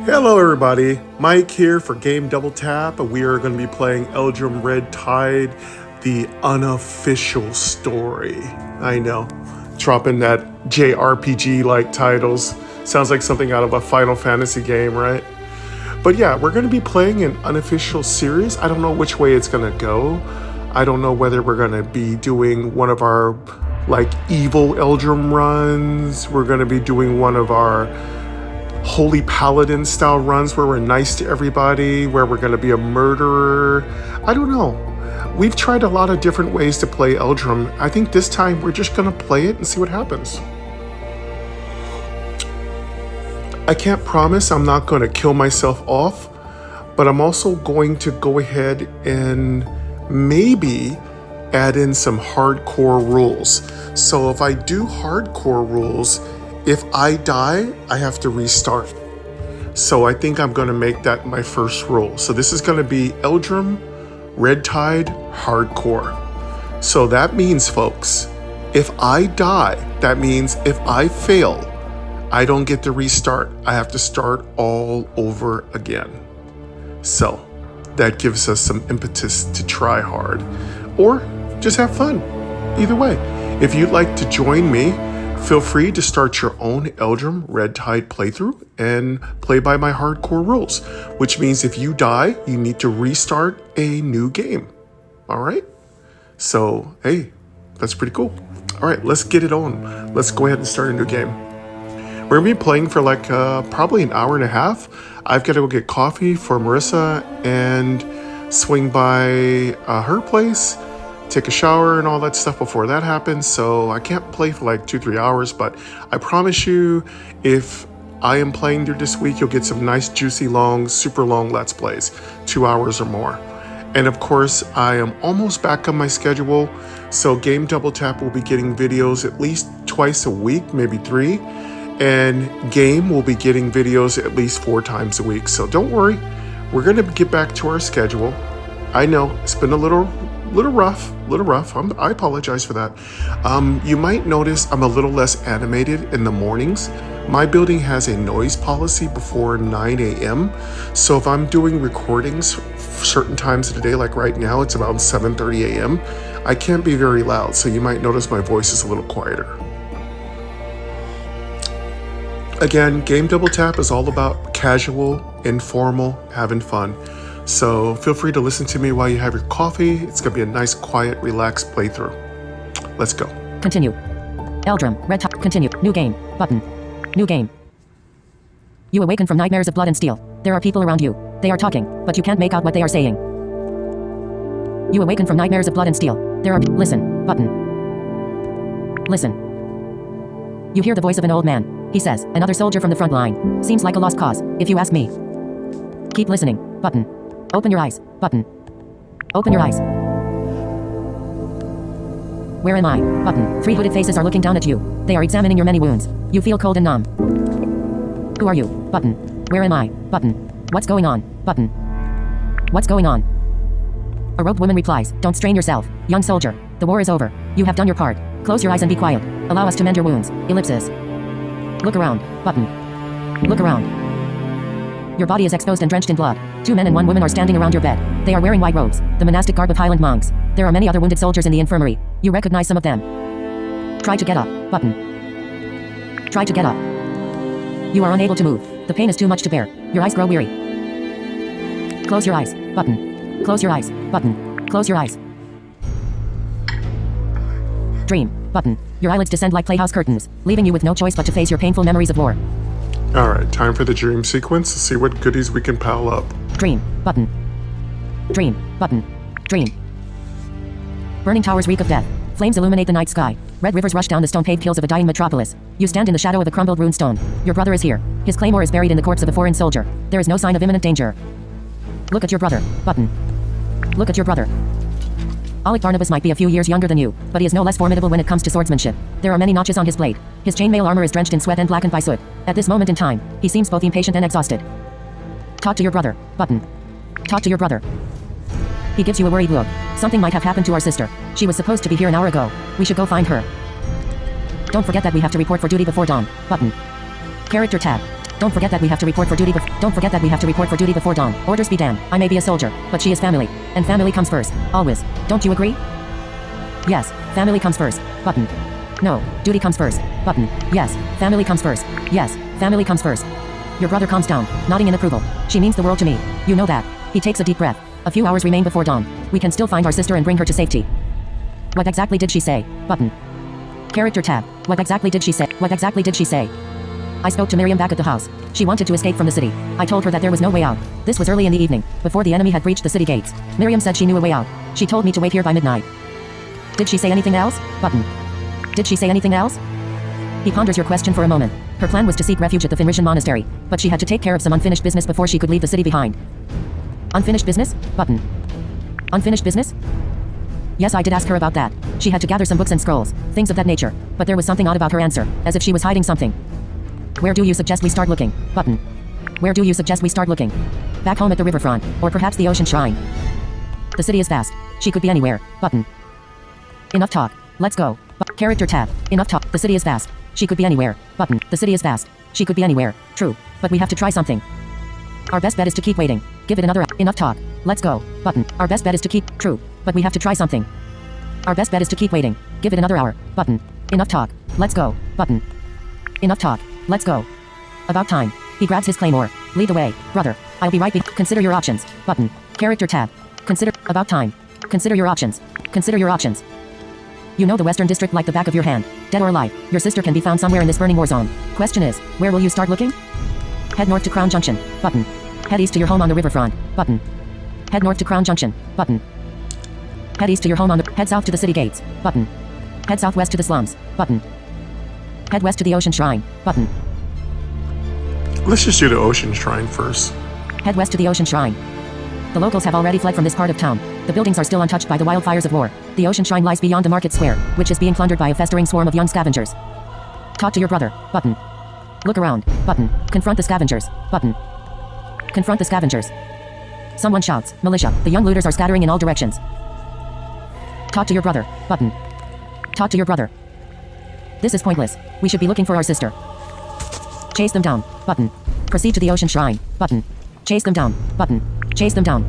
Hello everybody, Mike here for Game Double Tap. We are going to be playing Eldrum Red Tide, the unofficial story. I know, dropping that JRPG-like titles. Sounds like something out of a Final Fantasy game, right? But yeah, we're going to be playing an unofficial series. I don't know which way it's going to go. I don't know whether we're going to be doing one of our evil Eldrum runs. We're going to be doing one of our Holy Paladin style runs where we're nice to everybody, where we're going to be a murderer. I don't know. We've tried a lot of different ways to play Eldrum. I think this time we're just going to play it and see what happens. I can't promise I'm not going to kill myself off, but I'm also going to go ahead and maybe add in some hardcore rules. So if I do hardcore rules, if I die, I have to restart. So I think I'm going to make that my first rule. So this is going to be Eldrum Red Tide Hardcore. So that means, folks, if I die, that means if I fail, I don't get to restart. I have to start all over again. So that gives us some impetus to try hard or just have fun. Either way, if you'd like to join me, feel free to start your own Eldrum Red Tide playthrough and play by my hardcore rules, which means if you die, you need to restart a new game. All right? So, hey, that's pretty cool. All right, let's get it on. Let's go ahead and start a new game. We're gonna be playing for probably an hour and a half. I've got to go get coffee for Marissa and swing by her place, take a shower and all that stuff before that happens. So I can't play for 2-3 hours, but I promise you, if I am playing through this week, you'll get some nice, juicy, long, super long Let's Plays, 2 hours or more. And of course, I am almost back on my schedule. So Game Double Tap will be getting videos at least twice a week, maybe 3. And Game will be getting videos at least 4 times a week. So don't worry, we're gonna get back to our schedule. I know it's been a little rough. I apologize for that. You might notice I'm a little less animated in the mornings. My building has a noise policy before 9 a.m. So if I'm doing recordings certain times of the day, like right now, it's about 7:30 a.m. I can't be very loud, so you might notice my voice is a little quieter. Again, Game Double Tap is all about casual, informal, having fun. So feel free to listen to me while you have your coffee. It's going to be a nice, quiet, relaxed playthrough. Let's go. Continue. Eldrum, Red Tide, continue. New game, button. New game. You awaken from nightmares of blood and steel. There are people around you. They are talking, but you can't make out what they are saying. You awaken from nightmares of blood and steel. There are... Listen, button. Listen. You hear the voice of an old man. He says, another soldier from the front line. Seems like a lost cause, if you ask me. Keep listening, button. Open your eyes, button. Open your eyes. Where am I, button. 3 hooded faces are looking down at you. They are examining your many wounds. You feel cold and numb. Who are you, button. Where am I, button. What's going on, button. What's going on? A robed woman replies, don't strain yourself, young soldier. The war is over. You have done your part. Close your eyes and be quiet. Allow us to mend your wounds. Ellipsis. Look around, button. Look around. Your body is exposed and drenched in blood. 2 men and 1 woman are standing around your bed. They are wearing white robes, the monastic garb of Highland monks. There are many other wounded soldiers in the infirmary. You recognize some of them. Try to get up, button. Try to get up. You are unable to move. The pain is too much to bear. Your eyes grow weary. Close your eyes, button. Close your eyes, button. Close your eyes. Dream, button. Your eyelids descend like playhouse curtains, leaving you with no choice but to face your painful memories of war. Alright, time for the dream sequence. Let's see what goodies we can pile up. Dream, button. Dream, button. Dream. Burning towers reek of death. Flames illuminate the night sky. Red rivers rush down the stone-paved hills of a dying metropolis. You stand in the shadow of a crumbled rune stone. Your brother is here. His claymore is buried in the corpse of a foreign soldier. There is no sign of imminent danger. Look at your brother, button. Look at your brother. Alec Barnabas might be a few years younger than you, but he is no less formidable when it comes to swordsmanship. There are many notches on his blade. His chainmail armor is drenched in sweat and blackened by soot. At this moment in time, he seems both impatient and exhausted. Talk to your brother, button. Talk to your brother. He gives you a worried look. Something might have happened to our sister. She was supposed to be here an hour ago. We should go find her. Don't forget that we have to report for duty before dawn, button. Character tab. Don't forget that we have to report for duty before dawn. Orders be damned. I may be a soldier, but she is family. And family comes first. Always. Don't you agree? Yes. Family comes first. Button. No. Duty comes first. Button. Yes. Family comes first. Yes. Family comes first. Your brother calms down, nodding in approval. She means the world to me. You know that. He takes a deep breath. A few hours remain before dawn. We can still find our sister and bring her to safety. What exactly did she say? Button. Character tab. What exactly did she say? What exactly did she say? I spoke to Miriam back at the house. She wanted to escape from the city. I told her that there was no way out. This was early in the evening, before the enemy had breached the city gates. Miriam said she knew a way out. She told me to wait here by midnight. Did she say anything else? Button. Did she say anything else? He ponders your question for a moment. Her plan was to seek refuge at the Fenrisian monastery, but she had to take care of some unfinished business before she could leave the city behind. Unfinished business? Button. Unfinished business? Yes, I did ask her about that. She had to gather some books and scrolls, things of that nature, but there was something odd about her answer, as if she was hiding something. Where do you suggest we start looking? Button. Where do you suggest we start looking? Back home at the riverfront, or perhaps the ocean shrine. The city is vast. She could be anywhere. Button. Enough talk. Let's go. Character tab. Enough talk. The city is vast. She could be anywhere. Button. The city is vast. She could be anywhere. True. But we have to try something. Our best bet is to keep waiting. Give it another. Enough talk. Let's go. Button. Our best bet is to keep. True. But we have to try something. Our best bet is to keep waiting. Give it another hour. Button. Enough talk. Let's go. Button. Enough talk. Let's go. About time. He grabs his claymore. Lead the way, brother. I'll be right back. Consider your options. Button. Character tab. Consider. About time. Consider your options. Consider your options. You know the Western District like the back of your hand. Dead or alive, your sister can be found somewhere in this burning war zone. Question is, where will you start looking? Head north to Crown Junction. Button. Head east to your home on the riverfront. Button. Head north to Crown Junction. Button. Head east to your home on the. Head south to the city gates. Button. Head southwest to the slums. Button. Head west to the ocean shrine. Button. Let's just do the ocean shrine first. Head west to the ocean shrine. The locals have already fled from this part of town. The buildings are still untouched by the wildfires of war. The ocean shrine lies beyond the market square, which is being plundered by a festering swarm of young scavengers. Talk to your brother. Button. Look around. Button. Confront the scavengers. Button. Confront the scavengers. Someone shouts. Militia. The young looters are scattering in all directions. Talk to your brother. Button. Talk to your brother. This is pointless. We should be looking for our sister. Chase them down. Button. Proceed to the ocean shrine. Button. Chase them down. Button. Chase them down.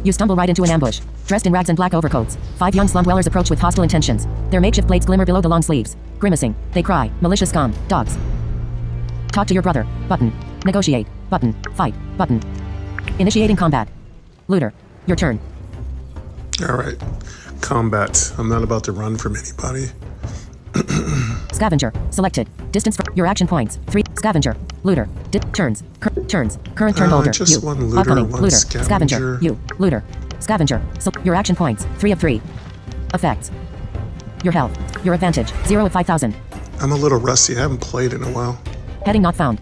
You stumble right into an ambush. Dressed in rags and black overcoats, 5 young slum dwellers approach with hostile intentions. Their makeshift blades glimmer below the long sleeves. Grimacing, they cry, malicious scum, dogs. Talk to your brother. Button. Negotiate. Button. Fight. Button. Initiating combat. Looter. Your turn. Alright. Combat. I'm not about to run from anybody. Scavenger. Selected. Distance from your action points. 3. Scavenger. Looter. Turns. Turns. Current turn holder. Just You. one looter, Upcoming. one Looter. scavenger. You. Looter. Scavenger. Your action points. 3 of 3. Effects. Your health. Your advantage. 0 of 5,000. I'm a little rusty. I haven't played in a while. Heading not found.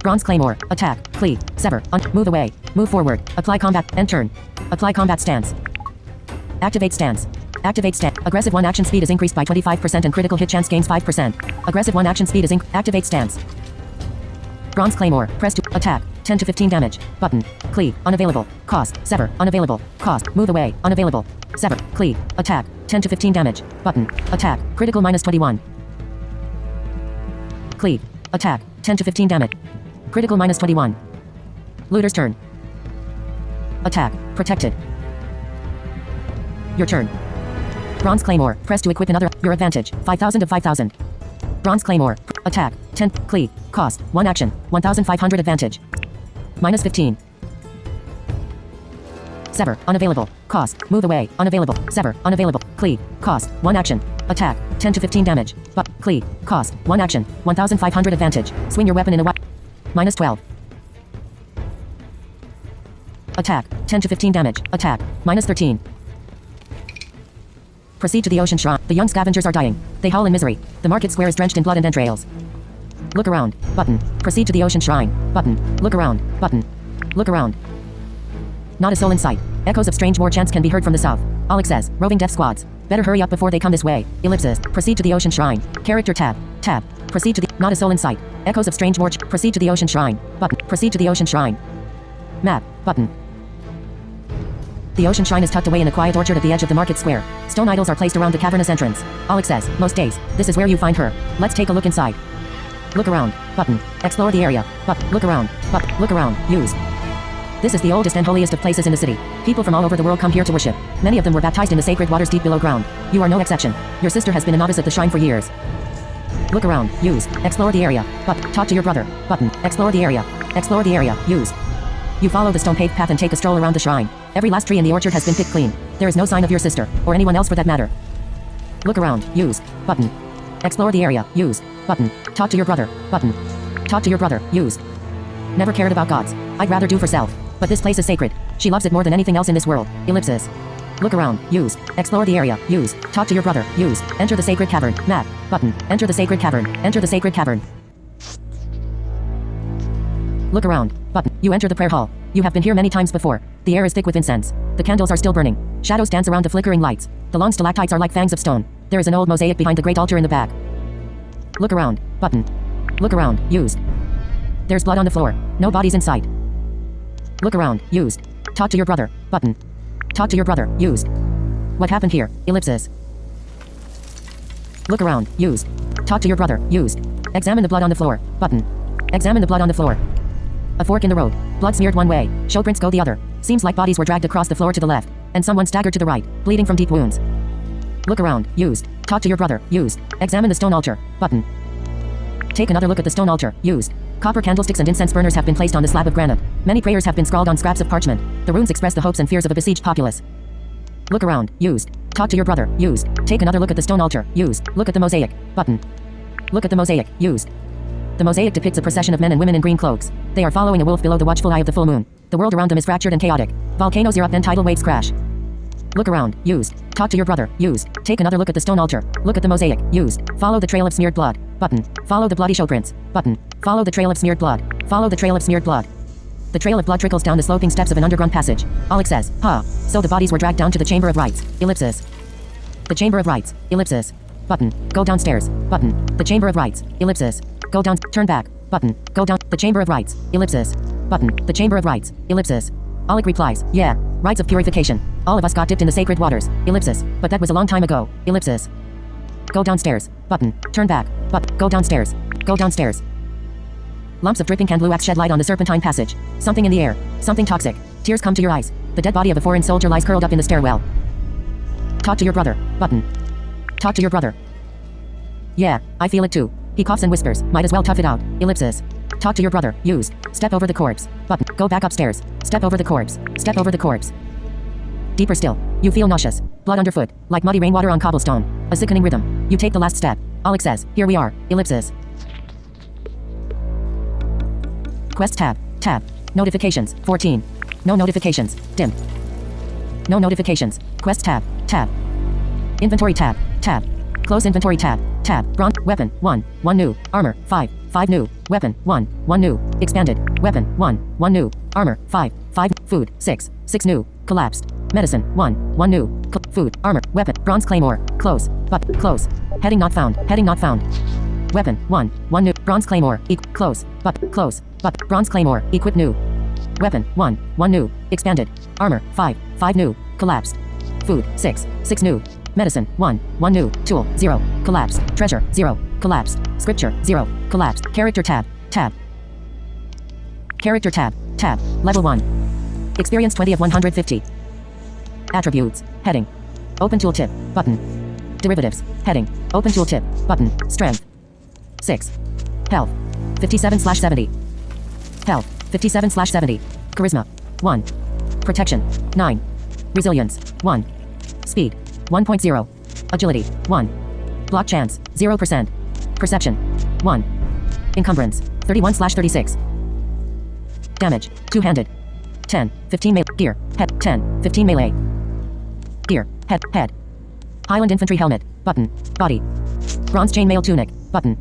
Bronze claymore. Attack. Cleave. Sever. Move away. Move forward. Apply combat. End turn. Apply combat stance. Activate stance. Activate stance. Aggressive 1 action speed is increased by 25% and critical hit chance gains 5%. Aggressive 1 action speed is activate stance. Bronze claymore. Press to attack. 10 to 15 damage. Button. Cleave. Unavailable. Cost. Sever. Unavailable. Cost. Move away. Unavailable. Sever. Cleave. Attack. 10 to 15 damage. Button. Attack. Critical minus 21. Cleave. Attack. 10 to 15 damage. Critical minus 21. Looter's turn. Attack. Protected. Your turn. Bronze claymore. Press to equip another. Your advantage. 5,000 of 5,000. Bronze claymore. Attack. 10. Cleave. Cost. 1 action. 1,500 advantage. Minus 15. Sever. Unavailable. Cost. Move away. Unavailable. Sever. Unavailable. Cleave. Cost. 1 action. Attack. 10 to 15 damage. But. Cleave. Cost. 1 action. 1,500 advantage. Swing your weapon in a minus 12. Attack. 10 to 15 damage. Attack. Minus 13. Proceed to the ocean shrine. The young scavengers are dying. They howl in misery. The market square is drenched in blood and entrails. Look around. Button. Proceed to the ocean shrine. Button. Look around. Button. Look around. Not a soul in sight. Echoes of strange war chants can be heard from the south. Alex says, roving death squads. Better hurry up before they come this way. Ellipsis. Proceed to the ocean shrine. Character tab. Tab. Proceed to the. Not a soul in sight. Echoes of strange war. Proceed to the ocean shrine. Button. Proceed to the ocean shrine. Map. Button. The ocean shrine is tucked away in a quiet orchard at the edge of the market square. Stone idols are placed around the cavernous entrance. Alex says, most days, this is where you find her. Let's take a look inside. Look around. Button. Explore the area. Button. Look around. Button. Look around. Use. This is the oldest and holiest of places in the city. People from all over the world come here to worship. Many of them were baptized in the sacred waters deep below ground. You are no exception. Your sister has been a novice at the shrine for years. Look around. Use. Explore the area. Button. Talk to your brother. Button. Explore the area. Explore the area. Use. You follow the stone paved path and take a stroll around the shrine. Every last tree in the orchard has been picked clean. There is no sign of your sister, or anyone else for that matter. Look around. Use. Button. Explore the area. Use. Button. Talk to your brother. Button. Talk to your brother. Use. Never cared about gods. I'd rather do for self. But this place is sacred. She loves it more than anything else in this world. Ellipsis. Look around. Use. Explore the area. Use. Talk to your brother. Use. Enter the sacred cavern. Map. Button. Enter the sacred cavern. Enter the sacred cavern. Look around. Button. You enter the prayer hall. You have been here many times before. The air is thick with incense. The candles are still burning. Shadows dance around the flickering lights. The long stalactites are like fangs of stone. There is an old mosaic behind the great altar in the back. Look around. Button. Look around. Used. There's blood on the floor. No bodies in sight. Look around. Used. Talk to your brother. Button. Talk to your brother. Used. What happened here? Ellipsis. Look around. Used. Talk to your brother. Used. Examine the blood on the floor. Button. Examine the blood on the floor. A fork in the road. Blood smeared one way. Show prints go the other. Seems like bodies were dragged across the floor to the left, and someone staggered to the right, bleeding from deep wounds. Look around. Used. Talk to your brother. Used. Examine the stone altar. Button. Take another look at the stone altar. Used. Copper candlesticks and incense burners have been placed on the slab of granite. Many prayers have been scrawled on scraps of parchment. The runes express the hopes and fears of a besieged populace. Look around. Used. Talk to your brother. Used. Take another look at the stone altar. Used. Look at the mosaic. Button. Look at the mosaic. Used. The mosaic depicts a procession of men and women in green cloaks. They are following a wolf below the watchful eye of the full moon. The world around them is fractured and chaotic. Volcanoes erupt and tidal waves crash. Look around. Used. Talk to your brother. Used. Take another look at the stone altar. Look at the mosaic. Used. Follow the trail of smeared blood. Button. Follow the bloody show prints. Button. Follow the trail of smeared blood. Follow the trail of smeared blood. The trail of blood trickles down the sloping steps of an underground passage. Alex says, huh. So the bodies were dragged down to the chamber of rites. Ellipsis. The chamber of rites. Ellipsis. Button. Go downstairs. Button. The chamber of rites. Ellipsis. Go down. Turn back. Button. Go down. The chamber of rites. Ellipsis. Button. The chamber of rites. Ellipsis. Alec replies, yeah. Rites of purification. All of us got dipped in the sacred waters. Ellipsis. But that was a long time ago. Ellipsis. Go downstairs. Button. Turn back. But go downstairs. Go downstairs. Lumps of dripping can blue wax shed light on the serpentine passage. Something in the air. Something toxic. Tears come to your eyes. The dead body of a foreign soldier lies curled up in the stairwell. Talk to your brother. Button. Talk to your brother. Yeah, I feel it too. He coughs and whispers, might as well tough it out. Ellipsis. Talk to your brother. Used. Step over the corpse. Button. Go back upstairs. Step over the corpse. Step over the corpse. Deeper still. You feel nauseous. Blood underfoot. Like muddy rainwater on cobblestone. A sickening rhythm. You take the last step. Alex says, here we are. Ellipsis. Quest tab. Tab. Notifications. 14. No notifications. Dim. No notifications. Quest tab. Tab. Inventory tab. Tab. Close inventory tab. Tab. Bronze. Weapon. 1. 1 new. Armor. 5. 5 new. Weapon. 1. 1 new. Expanded. Weapon. 1. 1 new. Armor. 5. 5. Food. 6. 6 new. Collapsed. Medicine. 1. 1 new. Food. Armor. Weapon. Bronze claymore. Close. But. Close. Heading not found. Heading not found. Weapon. 1. 1 new. Bronze claymore. Close. But. Close. But. Bronze claymore. Equip new. Weapon. 1. 1 new. Expanded. Armor. 5. 5 new. Collapsed. Food. 6. 6 new. Medicine. 1. 1 new. Tool. 0. Collapsed. Treasure. 0. Collapsed. Scripture. 0. Collapsed. Character tab. Tab. Character tab. Tab. Level 1. Experience 20 of 150. Attributes. Heading. Open tooltip. Button. Derivatives. Heading. Open tooltip. Button. Strength. 6. Health. 57/70. Health. 57/70. Charisma. 1. Protection. 9. Resilience. 1. Speed. 1.0. Agility. 1. Block chance. 0%. Perception. 1. Encumbrance. 31/36. Damage. Two-handed. 10. 15 melee. Gear. Head. 10. 15 melee. Gear. Head. Head. Highland infantry helmet. Button. Body. Bronze chainmail tunic. Button.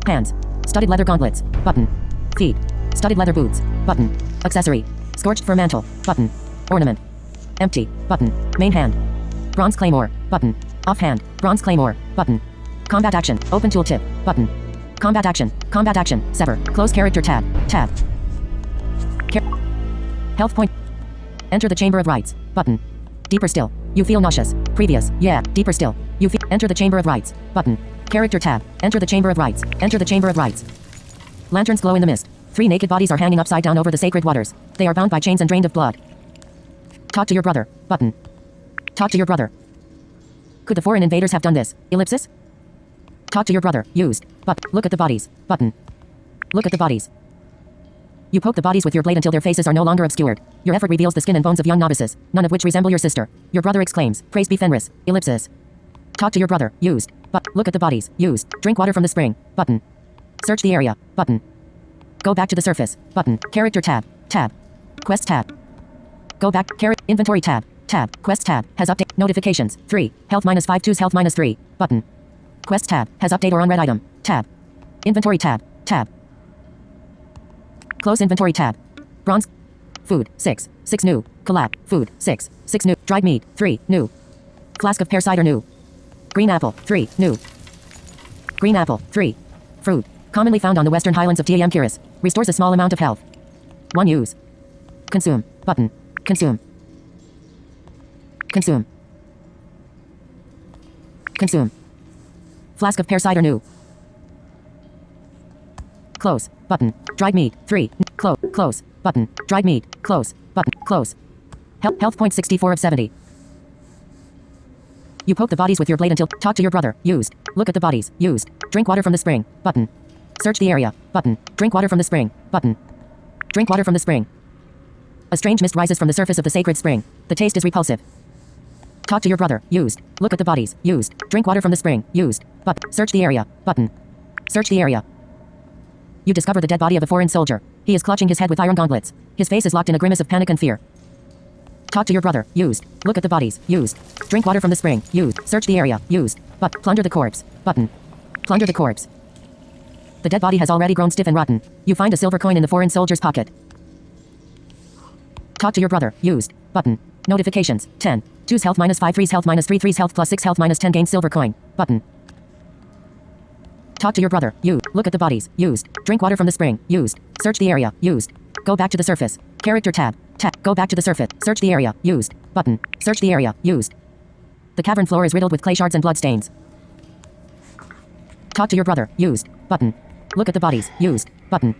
Hands. Studded leather gauntlets. Button. Feet. Studded leather boots. Button. Accessory. Scorched fur mantle. Button. Ornament. Empty. Button. Main hand. Bronze claymore. Button. Offhand. Bronze claymore. Button. Combat action. Open tooltip. Button. Combat action. Combat action. Sever. Close character tab. Tab. Health point. Enter the chamber of rites. Button. Deeper still. You feel nauseous. Previous. Yeah. Deeper still. You feel. Enter the chamber of rites. Button. Character tab. Enter the chamber of rites. Enter the chamber of rites. Lanterns glow in the mist. 3 naked bodies are hanging upside down over the sacred waters. They are bound by chains and drained of blood. Talk to your brother. Button. Talk to your brother. Could the foreign invaders have done this? Ellipsis. Talk to your brother. Used. But look at the bodies. Button. Look at the bodies. You poke the bodies with your blade until their faces are no longer obscured. Your effort reveals the skin and bones of young novices, none of which resemble your sister. Your brother exclaims, praise be Fenris. Ellipsis. Talk to your brother. Used. But look at the bodies. Used. Drink water from the spring. Button. Search the area. Button. Go back to the surface. Button. Character tab. Tab. Quest tab. Go back. Inventory tab. Tab. Quest tab. Has update. Notifications. 3. Health -5. Choose health -3. Button. Quest tab. Has update or unread item. Tab. Inventory tab. Tab. Close inventory tab. Bronze. Food. 6. 6 new. Collab. Food. 6. 6 new. Dried meat. 3. New. Flask of pear cider new. Green apple. 3. New. Green apple. 3. Fruit. Commonly found on the western highlands of TM Kiris. Restores a small amount of health. 1 use. Consume. Button. Consume. Consume. Consume. Flask of pear cider new. Close. Button. Dried meat. 3. Close. Close. Button. Dried meat. Close. Button. Close. Health point 64 of 70. You poke the bodies with your blade until. Talk to your brother. Used. Look at the bodies. Used. Drink water from the spring. Button. Search the area. Button. Drink water from the spring. Button. Drink water from the spring. A strange mist rises from the surface of the sacred spring. The taste is repulsive. Talk to your brother. Used. Look at the bodies. Used. Drink water from the spring. Used. But search the area. Button. Search the area. You discover the dead body of a foreign soldier. He is clutching his head with iron gauntlets. His face is locked in a grimace of panic and fear. Talk to your brother. Used. Look at the bodies. Used. Drink water from the spring. Used. Search the area. Used. But plunder the corpse. Button. Plunder the corpse. The dead body has already grown stiff and rotten. You find a silver coin in the foreign soldier's pocket. Talk to your brother. Used. Button. Notifications. 10. Choose health -5. 3's health -3. 3's health +6 health -10. Gain silver coin. Button. Talk to your brother. Used. Look at the bodies. Used. Drink water from the spring. Used. Search the area. Used. Go back to the surface. Character tab. Tab. Go back to the surface. Search the area. Used. Button. Search the area. Used. The cavern floor is riddled with clay shards and blood stains. Talk to your brother. Used. Button. Look at the bodies. Used. Button.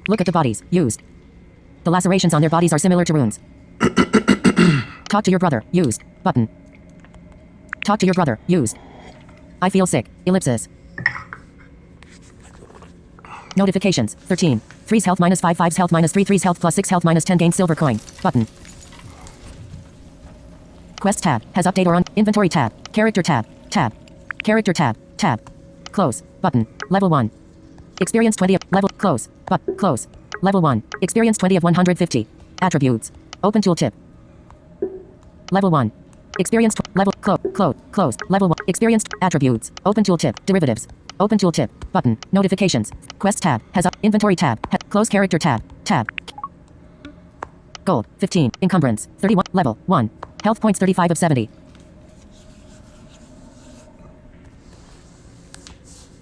Look at the bodies. Used. The lacerations on their bodies are similar to wounds. Talk to your brother. Used. Button. Talk to your brother. Used. I feel sick. Ellipsis. Notifications. 13. 3's health -5. 5's health -3. 3's health +6 health -10. Gain silver coin. Button. Quest tab. Has update or on. Inventory tab. Character tab. Tab. Character tab. Tab. Close. Button. Level 1. Experience 20 of. Level. Close. But. Close. Level 1. Experience 20 of 150. Attributes. Open tooltip. Level 1. Experience. Level. Close. Level 1. Experienced. Attributes. Open tooltip. Derivatives. Open tooltip. Button. Notifications. Quest tab. Has up. Inventory tab. Close character tab. Tab. Gold. 15. Encumbrance. 31. Level 1. Health points 35 of 70.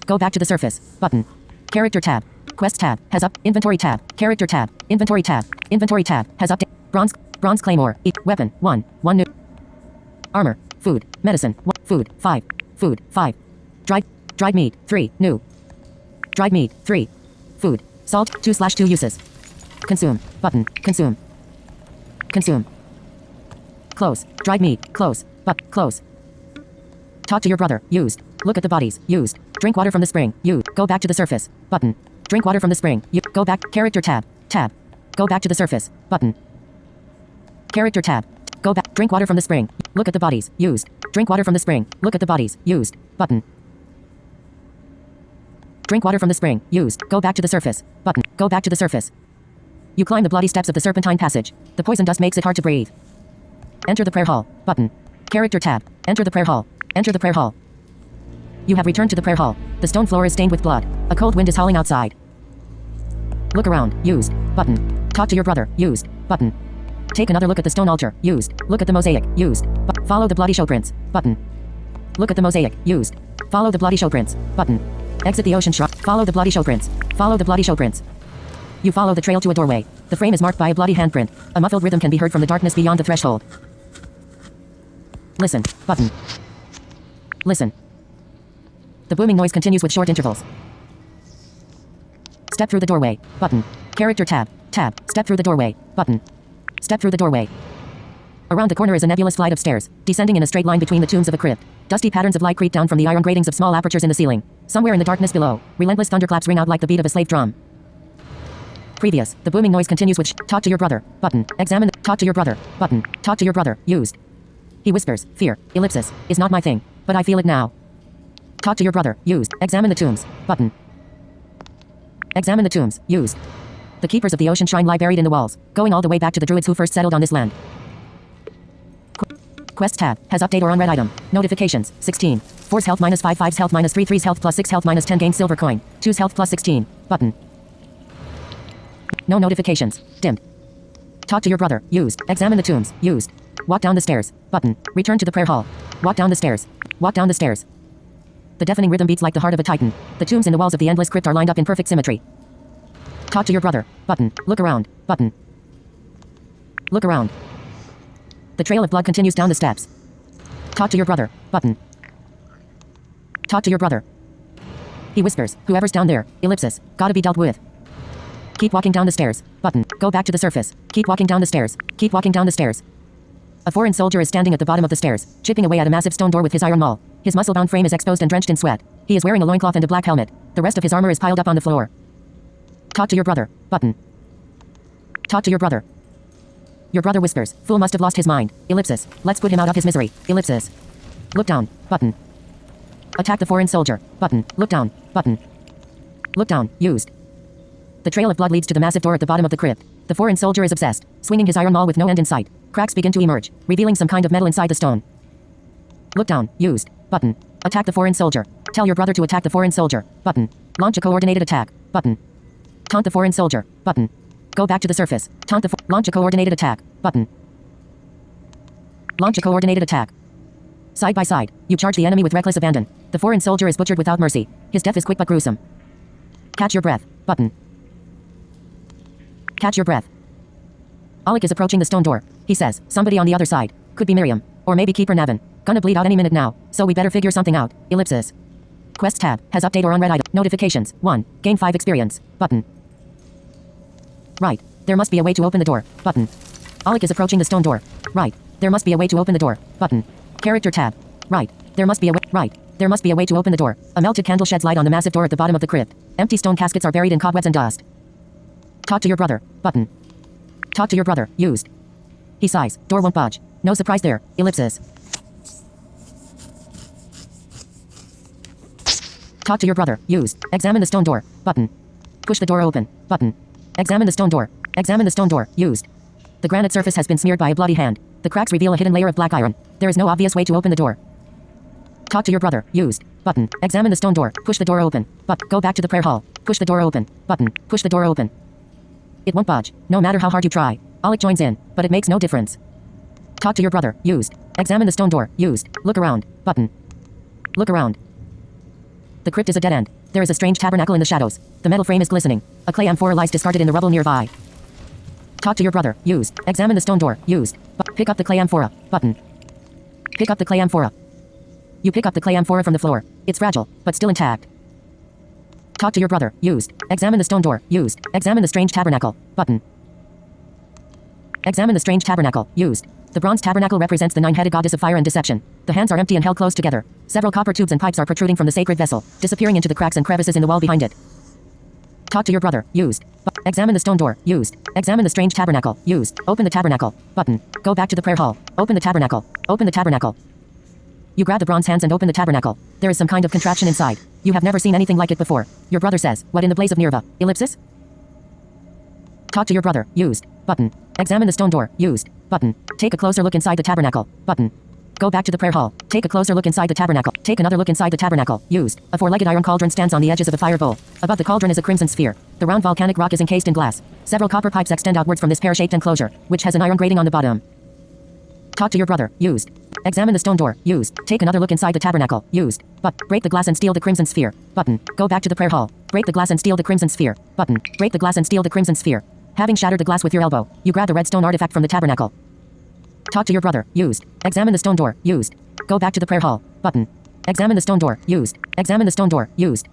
Go back to the surface. Button. Character tab. Quest tab. Has up. Inventory tab. Character tab. Inventory tab. Inventory tab. Has update. Bronze claymore. Weapon. 1. 1 new. Armor. Food. Medicine. 1. Food. 5. Food. 5. Dried meat. 3. New. Dried meat. 3. Food. Salt. 2/2 uses. Consume. Button. Consume. Consume. Close. Dried meat. Close. But. Close. Talk to your brother. Used. Look at the bodies. Used. Drink water from the spring. Used. Go back to the surface. Button. Drink water from the spring. Go back. Character tab. Tab. Go back to the surface. Button. Character tab. Go back. Drink water from the spring. Look at the bodies. Used. Drink water from the spring. Look at the bodies. Used. Button. Drink water from the spring. Used. Go back to the surface. Button. Go back to the surface. You climb the bloody steps of the serpentine passage. The poison dust makes it hard to breathe. Enter the prayer hall. Button. Character tab. Enter the prayer hall. Enter the prayer hall. You have returned to the prayer hall. The stone floor is stained with blood. A cold wind is howling outside. Look around. Used. Button. Talk to your brother. Used. Button. Take another look at the stone altar. Used. Look at the mosaic. Used. Follow the bloody show prints. Button. Look at the mosaic. Used. Follow the bloody show prints. Button. Exit the ocean shrine. Follow the bloody show prints. Follow the bloody show prints. You follow the trail to a doorway. The frame is marked by a bloody handprint. A muffled rhythm can be heard from the darkness beyond the threshold. Listen. Button. Listen. The booming noise continues with short intervals. Step through the doorway. Button. Character tab. Tab. Step through the doorway. Button. Step through the doorway. Around the corner is a nebulous flight of stairs, descending in a straight line between the tombs of a crypt. Dusty patterns of light creep down from the iron gratings of small apertures in the ceiling. Somewhere in the darkness below, relentless thunderclaps ring out like the beat of a slave drum. Previous. The booming noise continues with talk to your brother. Button. Examine. Talk to your brother. Button. Talk to your brother. Used. He whispers. Fear. Ellipsis. Is not my thing. But I feel it now. Talk to your brother. Used. Examine the tombs. Button. Examine the tombs. Used. The keepers of the ocean shrine lie buried in the walls, going all the way back to the druids who first settled on this land. Quest tab. Has update or unread item. Notifications. 16. 4's health minus 5, 5's health minus 3, 3's health plus 6 health minus 10 gain silver coin. 2's health plus 16. Button. No notifications. Dimmed. Talk to your brother. Used. Examine the tombs. Used. Walk down the stairs. Button. Return to the prayer hall. Walk down the stairs. Walk down the stairs. The deafening rhythm beats like the heart of a titan. The tombs in the walls of the endless crypt are lined up in perfect symmetry. Talk to your brother. Button. Look around. Button. Look around. The trail of blood continues down the steps. Talk to your brother. Button. Talk to your brother. He whispers. Whoever's down there. Ellipsis. Gotta be dealt with. Keep walking down the stairs. Button. Go back to the surface. Keep walking down the stairs. Keep walking down the stairs. A foreign soldier is standing at the bottom of the stairs, chipping away at a massive stone door with his iron maul. His muscle-bound frame is exposed and drenched in sweat. He is wearing a loincloth and a black helmet. The rest of his armor is piled up on the floor. Talk to your brother. Button. Talk to your brother. Your brother whispers. Fool must have lost his mind. Ellipsis. Let's put him out of his misery. Ellipsis. Look down. Button. Attack the foreign soldier. Button. Look down. Button. Look down. Used. The trail of blood leads to the massive door at the bottom of the crypt. The foreign soldier is obsessed, swinging his iron maul with no end in sight. Cracks begin to emerge, revealing some kind of metal inside the stone. Look down. Used. Button. Attack the foreign soldier. Tell your brother to attack the foreign soldier. Button. Launch a coordinated attack. Button. Taunt the foreign soldier. Button. Go back to the surface. Taunt the launch a coordinated attack. Button. Launch a coordinated attack. Side by side, you charge the enemy with reckless abandon. The foreign soldier is butchered without mercy. His death is quick but gruesome. Catch your breath. Button. Catch your breath. Alec is approaching the stone door. He says, somebody on the other side. Could be Miriam. Or maybe Keeper Nevin. Gonna bleed out any minute now, so we better figure something out. Ellipsis. Quest tab. Has update or unread item. Notifications. 1. Gain 5 experience. Button. Right. There must be a way to open the door. Button. Alec is approaching the stone door. Right. There must be a way to open the door. Button. Character tab. Right. There must be a way. Right. There must be a way to open the door. A melted candle sheds light on the massive door at the bottom of the crypt. Empty stone caskets are buried in cobwebs and dust. Talk to your brother. Button. Talk to your brother. Used. He sighs. Door won't budge. No surprise there. Ellipsis. Talk to your brother. Used. Examine the stone door. Button. Push the door open. Button. Examine the stone door. Examine the stone door. Used. The granite surface has been smeared by a bloody hand. The cracks reveal a hidden layer of black iron. There is no obvious way to open the door. Talk to your brother. Used. Button. Examine the stone door. Push the door open. Go back to the prayer hall. Push the door open. Button. Push the door open. It won't budge, no matter how hard you try. Alec joins in, but it makes no difference. Talk to your brother. Used. Examine the stone door. Used. Look around. Button. Look around. The crypt is a dead end. There is a strange tabernacle in the shadows. The metal frame is glistening. A clay amphora lies discarded in the rubble nearby. Talk to your brother. Used. Examine the stone door. Used. Pick up the clay amphora. Button. Pick up the clay amphora. You pick up the clay amphora from the floor. It's fragile, but still intact. Talk to your brother. Used. Examine the stone door. Used. Examine the strange tabernacle. Button. Examine the strange tabernacle. Used. The bronze tabernacle represents the nine-headed goddess of fire and deception. The hands are empty and held close together. Several copper tubes and pipes are protruding from the sacred vessel, disappearing into the cracks and crevices in the wall behind it. Talk to your brother. Used. Examine the stone door. Used. Examine the strange tabernacle. Used. Open the tabernacle. Button. Go back to the prayer hall. Open the tabernacle. Open the tabernacle. You grab the bronze hands and open the tabernacle. There is some kind of contraption inside. You have never seen anything like it before. Your brother says, what in the blaze of Nirva? Ellipsis? Talk to your brother. Used. Button. Examine the stone door. Used. Button. Take a closer look inside the tabernacle. Button. Go back to the prayer hall. Take a closer look inside the tabernacle. Take another look inside the tabernacle. Used. A four-legged iron cauldron stands on the edges of a fire bowl. Above the cauldron is a crimson sphere. The round volcanic rock is encased in glass. Several copper pipes extend outwards from this pear-shaped enclosure, which has an iron grating on the bottom. Talk to your brother. Used. Examine the stone door. Used. Take another look inside the tabernacle. Used. Break the glass and steal the crimson sphere. Button. Go back to the prayer hall. Break the glass and steal the crimson sphere. Button. Break the glass and steal the crimson sphere. Having shattered the glass with your elbow, you grab the red stone artifact from the tabernacle. Talk to your brother. Used. Examine the stone door. Used. Go back to the prayer hall. Button. Examine the stone door. Used. Examine the stone door. Used.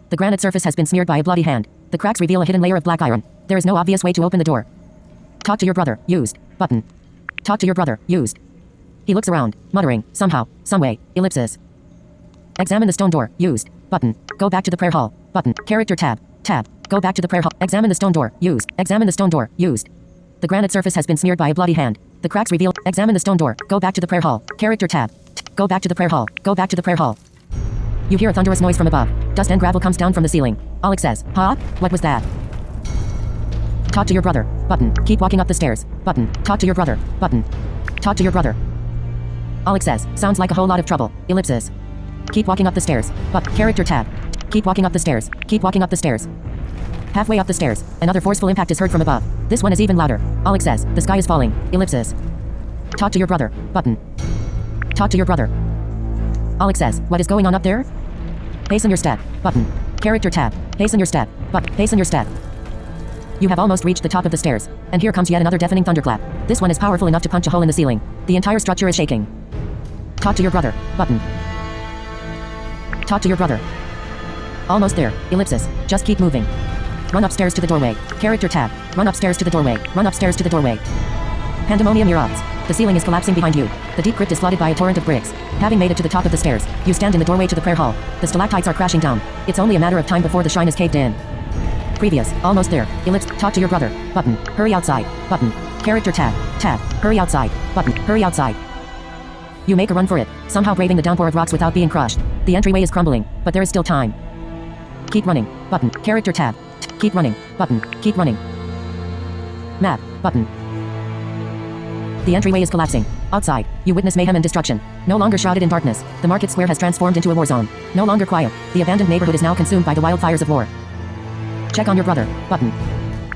The granite surface has been smeared by a bloody hand. The cracks reveal a hidden layer of black iron. There is no obvious way to open the door. Talk to your brother. Used. Button. Talk to your brother. Used. He looks around, muttering, somehow, someway, ellipsis. Examine the stone door. Used. Button. Go back to the prayer hall. Button. Character tab. Tab. Go back to the prayer hall. Examine the stone door. Used. Examine the stone door. Used. The granite surface has been smeared by a bloody hand. The cracks reveal. Examine the stone door. Go back to the prayer hall. Character tab. Go back to the prayer hall. Go back to the prayer hall. You hear a thunderous noise from above. Dust and gravel comes down from the ceiling. Alex says, huh? What was that? Talk to your brother. Button. Keep walking up the stairs. Button. Talk to your brother. Button. Talk to your brother. Alex says, sounds like a whole lot of trouble. Ellipsis. Keep walking up the stairs. But character tab. Keep walking up the stairs. Keep walking up the stairs. Halfway up the stairs, another forceful impact is heard from above. This one is even louder. Alex says, the sky is falling. Ellipsis. Talk to your brother. Button. Talk to your brother. Alex says, what is going on up there? Hasten your step. Button. Character tab. Hasten your step. But hasten your step. You have almost reached the top of the stairs, and here comes yet another deafening thunderclap. This one is powerful enough to punch a hole in the ceiling. The entire structure is shaking. Talk to your brother. Button. Talk to your brother. Almost there. Ellipsis. Just keep moving. Run upstairs to the doorway. Character tab. Run upstairs to the doorway. Run upstairs to the doorway. Pandemonium erupts. The ceiling is collapsing behind you. The deep crypt is flooded by a torrent of bricks. Having made it to the top of the stairs, you stand in the doorway to the prayer hall. The stalactites are crashing down. It's only a matter of time before the shrine is caved in. Previous. Almost there. Ellipse. Talk to your brother. Button. Hurry outside. Button. Character tab. Tab. Hurry outside. Button. Hurry outside. You make a run for it, somehow braving the downpour of rocks without being crushed. The entryway is crumbling, but there is still time. Keep running. Button. Character tab. Keep running. Button. Keep running. Map. Button. The entryway is collapsing. Outside, you witness mayhem and destruction. No longer shrouded in darkness, the market square has transformed into a war zone. No longer quiet, the abandoned neighborhood is now consumed by the wildfires of war. Check on your brother. Button.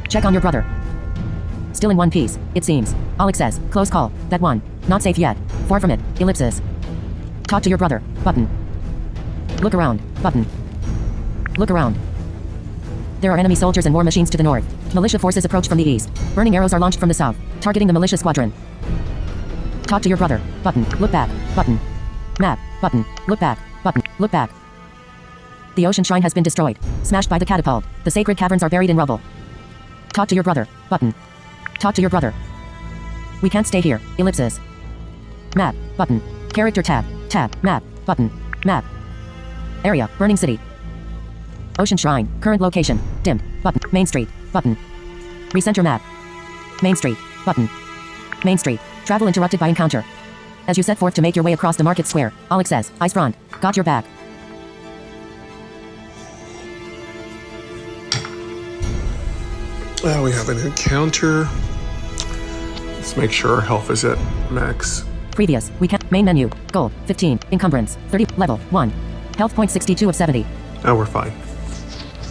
Check on your brother. Still in one piece, it seems. Alex says, close call. That one. Not safe yet. Far from it. Ellipsis. Talk to your brother. Button. Look around. Button. Look around. There are enemy soldiers and war machines to the north. Militia forces approach from the east. Burning arrows are launched from the south, targeting the militia squadron. Talk to your brother. Button. Look back. Button. Map. Button. Look back. Button. Look back. The ocean shrine has been destroyed, smashed by the catapult. The sacred caverns are buried in rubble. Talk to your brother. Button. Talk to your brother. We can't stay here. Ellipsis. Map. Button. Character tab. Tab. Map. Button. Map. Area. Burning city. Ocean shrine. Current location. Dimmed. Button. Main street. Button. Recenter map. Main street. Button. Main street. Travel interrupted by encounter. As you set forth to make your way across the market square, Alex says, eyes front. Got your back. We have an encounter. Let's make sure our health is at max. Previous. We can. Main menu. Goal. 15. Encumbrance. 30. Level. 1. Health point 62 of 70. Now we're fine.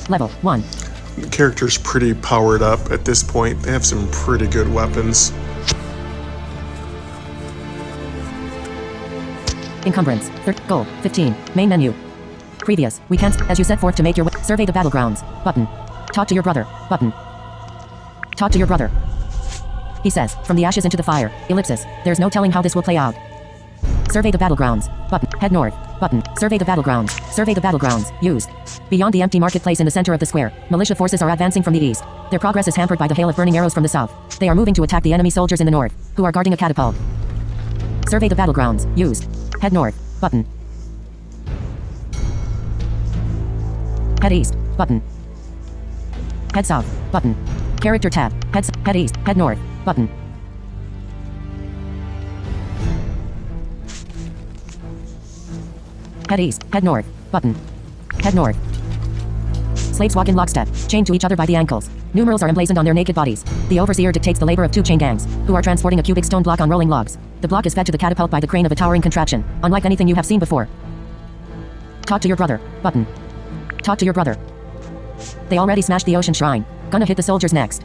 Level. 1. The character's pretty powered up at this point. They have some pretty good weapons. Encumbrance. Goal. 15. Main menu. Previous. We can't. As you set forth to make your way. Survey the battlegrounds. Button. Talk to your brother. Button. Talk to your brother. He says, from the ashes into the fire. Ellipsis. There's no telling how this will play out. Survey the battlegrounds. Button. Head north. Button. Survey the battlegrounds. Survey the battlegrounds. Used. Beyond the empty marketplace in the center of the square, militia forces are advancing from the east. Their progress is hampered by the hail of burning arrows from the south. They are moving to attack the enemy soldiers in the north, who are guarding a catapult. Survey the battlegrounds. Used. Head north. Button. Head east. Button. Head south. Button. Character tab. Head east. Head north. Button. Head east. Head north. Button. Head north. Slaves walk in lockstep, chained to each other by the ankles. Numerals are emblazoned on their naked bodies. The overseer dictates the labor of 2 chain gangs, who are transporting a cubic stone block on rolling logs. The block is fed to the catapult by the crane of a towering contraption, unlike anything you have seen before. Talk to your brother. Button. Talk to your brother. They already smashed the ocean shrine. Gonna hit the soldiers next.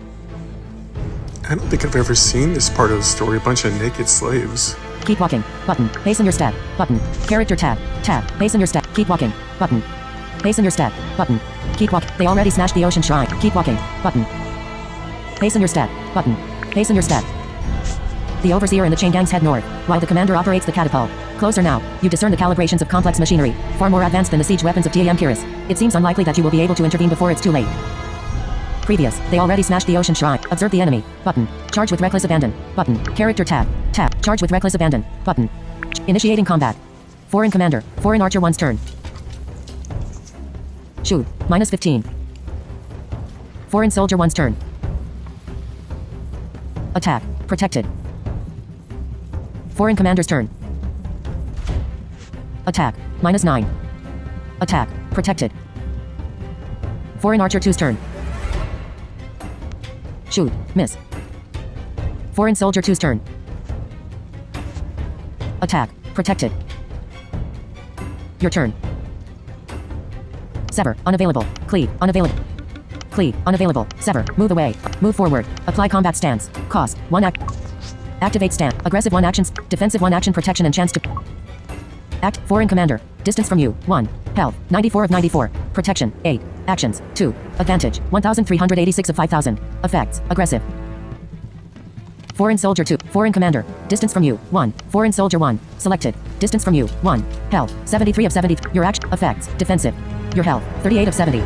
I don't think I've ever seen this part of the story. A bunch of naked slaves. Keep walking. Button. Hasten your step. Button. Character tab. Tab. Hasten your step. Keep walking. Button. Hasten your step. Button. Keep walking. They already smashed the ocean shrine. Keep walking. Button. Hasten your step. Button. Hasten your step. The overseer and the chain gangs head north, while the commander operates the catapult. Closer now, you discern the calibrations of complex machinery, far more advanced than the siege weapons of Tam Kiris. It seems unlikely that you will be able to intervene before it's too late. Previous. They already smashed the ocean shrine. Observe the enemy. Button. Charge with reckless abandon. Button. Character tab. Tab. Charge with reckless abandon. Button. Initiating combat. Foreign commander. Foreign archer 1's turn. Shoot. -15. Foreign soldier 1's turn. Attack. Protected. Foreign commander's turn. Attack. -9. Attack. Protected. Foreign archer 2's turn. Shoot. Miss. Foreign soldier 2's turn. Attack. Protected. Your turn. Sever. Unavailable. Cleave. Unavailable. Cleave. Unavailable. Sever. Move away. Move forward. Apply combat stance. Cost. 1 act. Activate stance. Aggressive 1 actions. Defensive 1 action protection and chance to act. Foreign commander. Distance from you. 1. Health. 94 of 94. Protection. 8. Actions. 2. Advantage. 1386 of 5000. Effects. Aggressive. Foreign soldier 2. Foreign commander. Distance from you. 1. Foreign soldier 1. Selected. Distance from you. 1. Health. 73 of 70. Your action. Effects. Defensive. Your health. 38 of 70.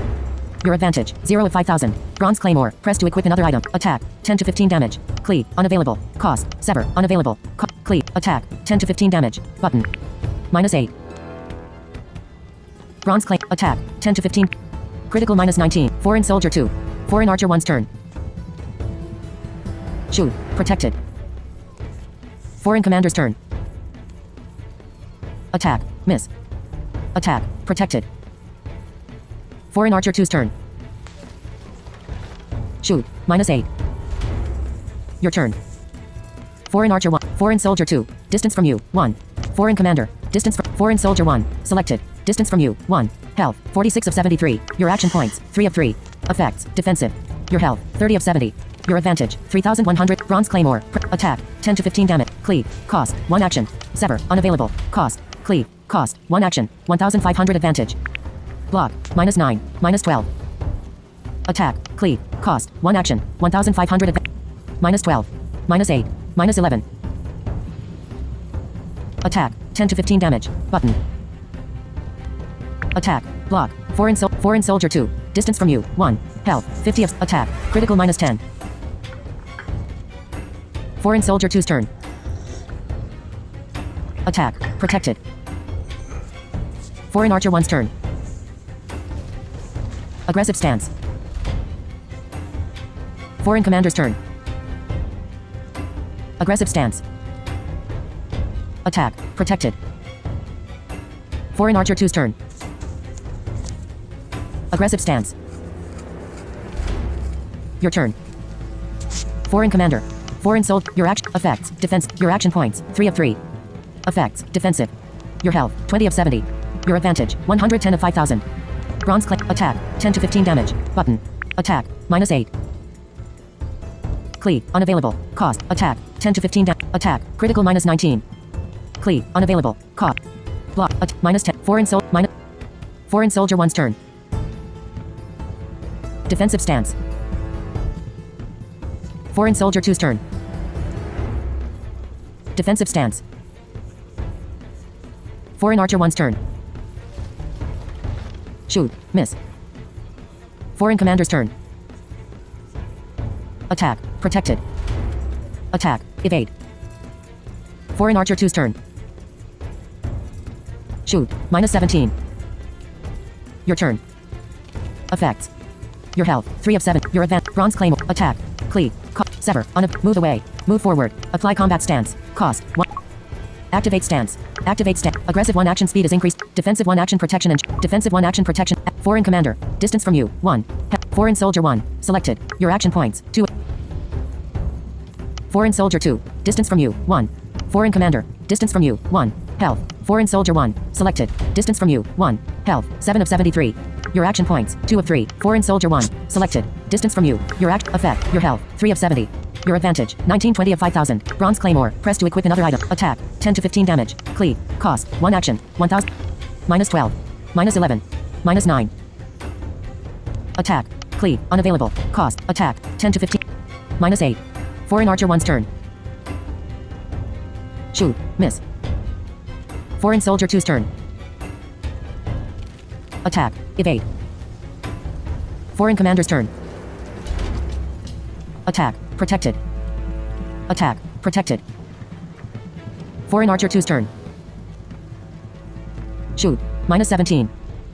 Your advantage. 0 of 5000. Bronze claymore. Press to equip another item. Attack. 10 to 15 damage. Cleave. Unavailable. Cost. Sever. Unavailable. Cleave. Attack. 10 to 15 damage. Button. -8. Bronze claim. Attack. 10 to 15. Critical -19. Foreign soldier 2. Foreign archer 1's turn. Shoot. Protected. Foreign commander's turn. Attack. Miss. Attack. Protected. Foreign archer 2's turn. Shoot. -8. Your turn. Foreign archer 1. Foreign soldier 2. Distance from you. 1. Foreign commander. Distance from foreign soldier 1. Selected. Distance from you. 1. Health. 46 of 73. Your action points. 3 of 3. Effects. Defensive. Your health. 30 of 70. Your advantage. 3100. Bronze claymore. Attack. 10 to 15 damage. Cleave. Cost. 1 action. Sever. Unavailable. Cost. Cleave. Cost. 1 action. 1500 advantage. Block. -9. -12. Attack. Cleave. Cost. 1 action. 1500 -12. -8. -11. Attack. 10 to 15 damage. Button. Attack. Block. Foreign soldier 2. Distance from you. 1. Health. 50 of attack. Critical -10. Foreign soldier 2's turn. Attack. Protected. Foreign archer 1's turn. Aggressive stance. Foreign commander's turn. Aggressive stance. Attack. Protected. Foreign archer 2's turn. Aggressive stance. Your turn. Foreign commander. Foreign soldier. Your action. Effects. Defense. Your action points. 3 of 3. Effects. Defensive. Your health. 20 of 70. Your advantage. 110 of 5000. Bronze claim. Attack. 10 to 15 damage. Button. Attack. -8. Cleave. Unavailable. Cost. Attack. 10 to 15 attack. Critical -19. Cleave. Unavailable. Cost. Block. -10. Foreign soldier 1's turn. Defensive stance. Foreign soldier 2's turn. Defensive stance. Foreign archer 1's turn. Shoot. Miss. Foreign commander's turn. Attack. Protected. Attack. Evade. Foreign archer 2's turn. Shoot. -17. Your turn. Effects. Your health. 3 of 7. Your advance. Bronze claim. Attack. Cleave. Sever. Move away. Move forward. Apply combat stance. Cost. 1. Activate stance. Activate stance. Aggressive 1 action speed is increased. Defensive 1 action protection and defensive 1 action protection. Foreign commander. Distance from you. 1. Foreign soldier 1. Selected. Your action points. 2. Foreign soldier 2. Distance from you. 1. Foreign commander. Distance from you. 1. Health. Foreign soldier 1. Selected. Distance from you. 1. Health. 7 of 73. Your action points. 2 of 3. Foreign soldier 1. Selected. Distance from you. Your effect. Your health. 3 of 70. Your advantage. 1920 of 5000. Bronze claymore. Press to equip another item. Attack. 10 to 15 damage. Cleave. Cost. 1 action. 1000. -12. -11. -9. Attack. Cleave. Unavailable. Cost. Attack. 10 to 15. -8. Foreign archer 1's turn. Shoot. Miss. Foreign soldier 2's turn. Attack. Evade. Foreign commander's turn. Attack. Protected. Attack. Protected. Foreign archer 2's turn. Shoot. -17.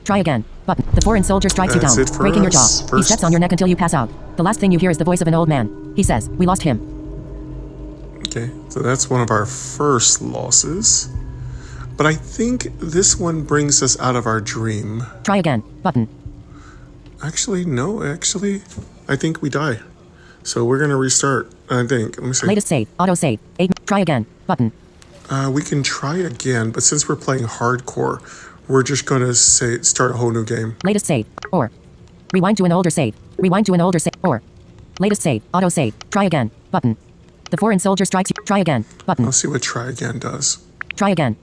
Try again. Button. The foreign soldier strikes you down, breaking your jaw. He steps on your neck until you pass out. The last thing you hear is the voice of an old man. He says, "We lost him." Okay, so that's one of our first losses. But I think this one brings us out of our dream. Try again. Button. Actually, no. Actually, I think we die. So we're going to restart, I think. Let me see. Latest save. Auto save. 8. Try again. Button. We can try again, but since we're playing hardcore, we're just going to say start a whole new game. Latest save. Or. Rewind to an older save. Rewind to an older save. Or. Latest save. Auto save. Try again. Button. The foreign soldier strikes you. Try again. Button. Let's see what try again does. Try again.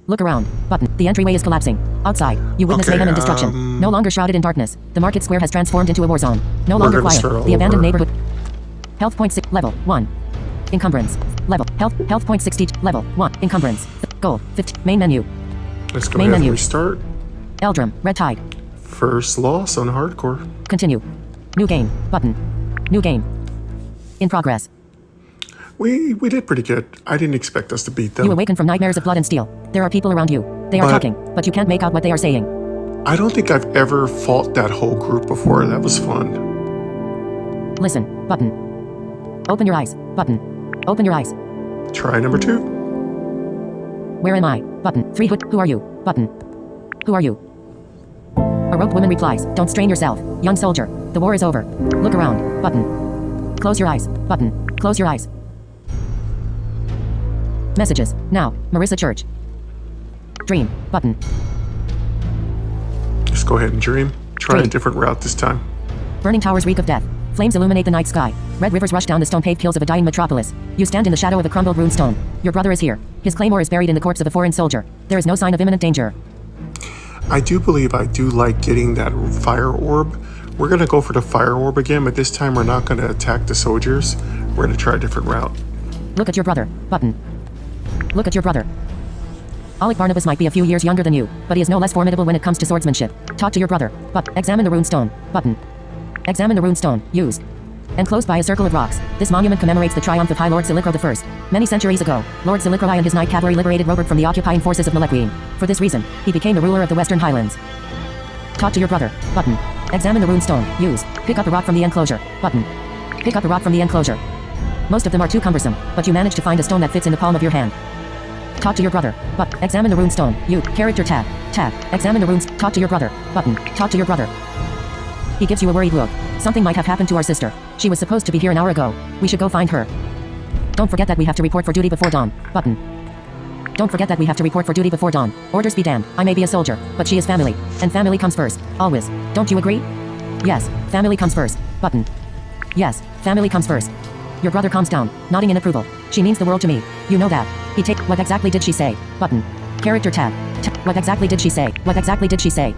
Look around. Button. The entryway is collapsing. Outside, you witness mayhem and destruction. No longer shrouded in darkness. The market square has transformed into a war zone. No longer quiet. The abandoned neighborhood. Health point 6. Level 1. Encumbrance. Level. Health point 60. Level 1. Encumbrance. Goal. 50. Main menu. Let's go Main ahead menu. and restart. Eldrum. Red Tide. First loss on hardcore. Continue. New game. Button. New game. In progress. We did pretty good. I didn't expect us to beat them. You awaken from nightmares of blood and steel. There are people around you. They are talking, but you can't make out what they are saying. I don't think I've ever fought that whole group before. That was fun. Listen. Button. Open your eyes. Button. Open your eyes. Try number 2. Where am I? Button. 3. Who are you? Button. Who are you? A robed woman replies, "Don't strain yourself, young soldier. The war is over. Look around. Button. Close your eyes. Button. Close your eyes." Messages. Now. Marissa Church. Dream. Button. Just go ahead and dream. Try a Dream. different route this time. Burning towers reek of death. Flames illuminate the night sky. Red rivers rush down the stone-paved hills of a dying metropolis. You stand in the shadow of a crumbled rune stone. Your brother is here. His claymore is buried in the corpse of a foreign soldier. There is no sign of imminent danger. I do believe I do like getting that fire orb. We're going to go for the fire orb again, but this time we're not going to attack the soldiers. We're going to try a different route. Look at your brother. Button. Look at your brother. Alec Barnabas might be a few years younger than you, but he is no less formidable when it comes to swordsmanship. Talk to your brother. Examine the rune stone. Button. Examine the rune stone. Used. Enclosed by a circle of rocks, this monument commemorates the triumph of High Lord Silicro I. Many centuries ago, Lord Silicro I and his Knight Cavalry liberated Robert from the occupying forces of Malequine. For this reason, he became the ruler of the Western Highlands. Talk to your brother. Button. Examine the rune stone. Used. Pick up a rock from the enclosure. Button. Pick up a rock from the enclosure. Most of them are too cumbersome, but you manage to find a stone that fits in the palm of your hand. Talk to your brother. Examine the rune stone. You. Character tab. Tab. Examine the runes. Talk to your brother. Button. Talk to your brother. He gives you a worried look. Something might have happened to our sister. She was supposed to be here an hour ago. We should go find her. Don't forget that we have to report for duty before dawn. Button. Don't forget that we have to report for duty before dawn. Orders be damned. I may be a soldier, but she is family. And family comes first. Always. Don't you agree? Yes. Family comes first. Button. Yes. Family comes first. Your brother calms down, nodding in approval. She means the world to me. You know that. What exactly did she say? Button. Character tab. What exactly did she say? What exactly did she say?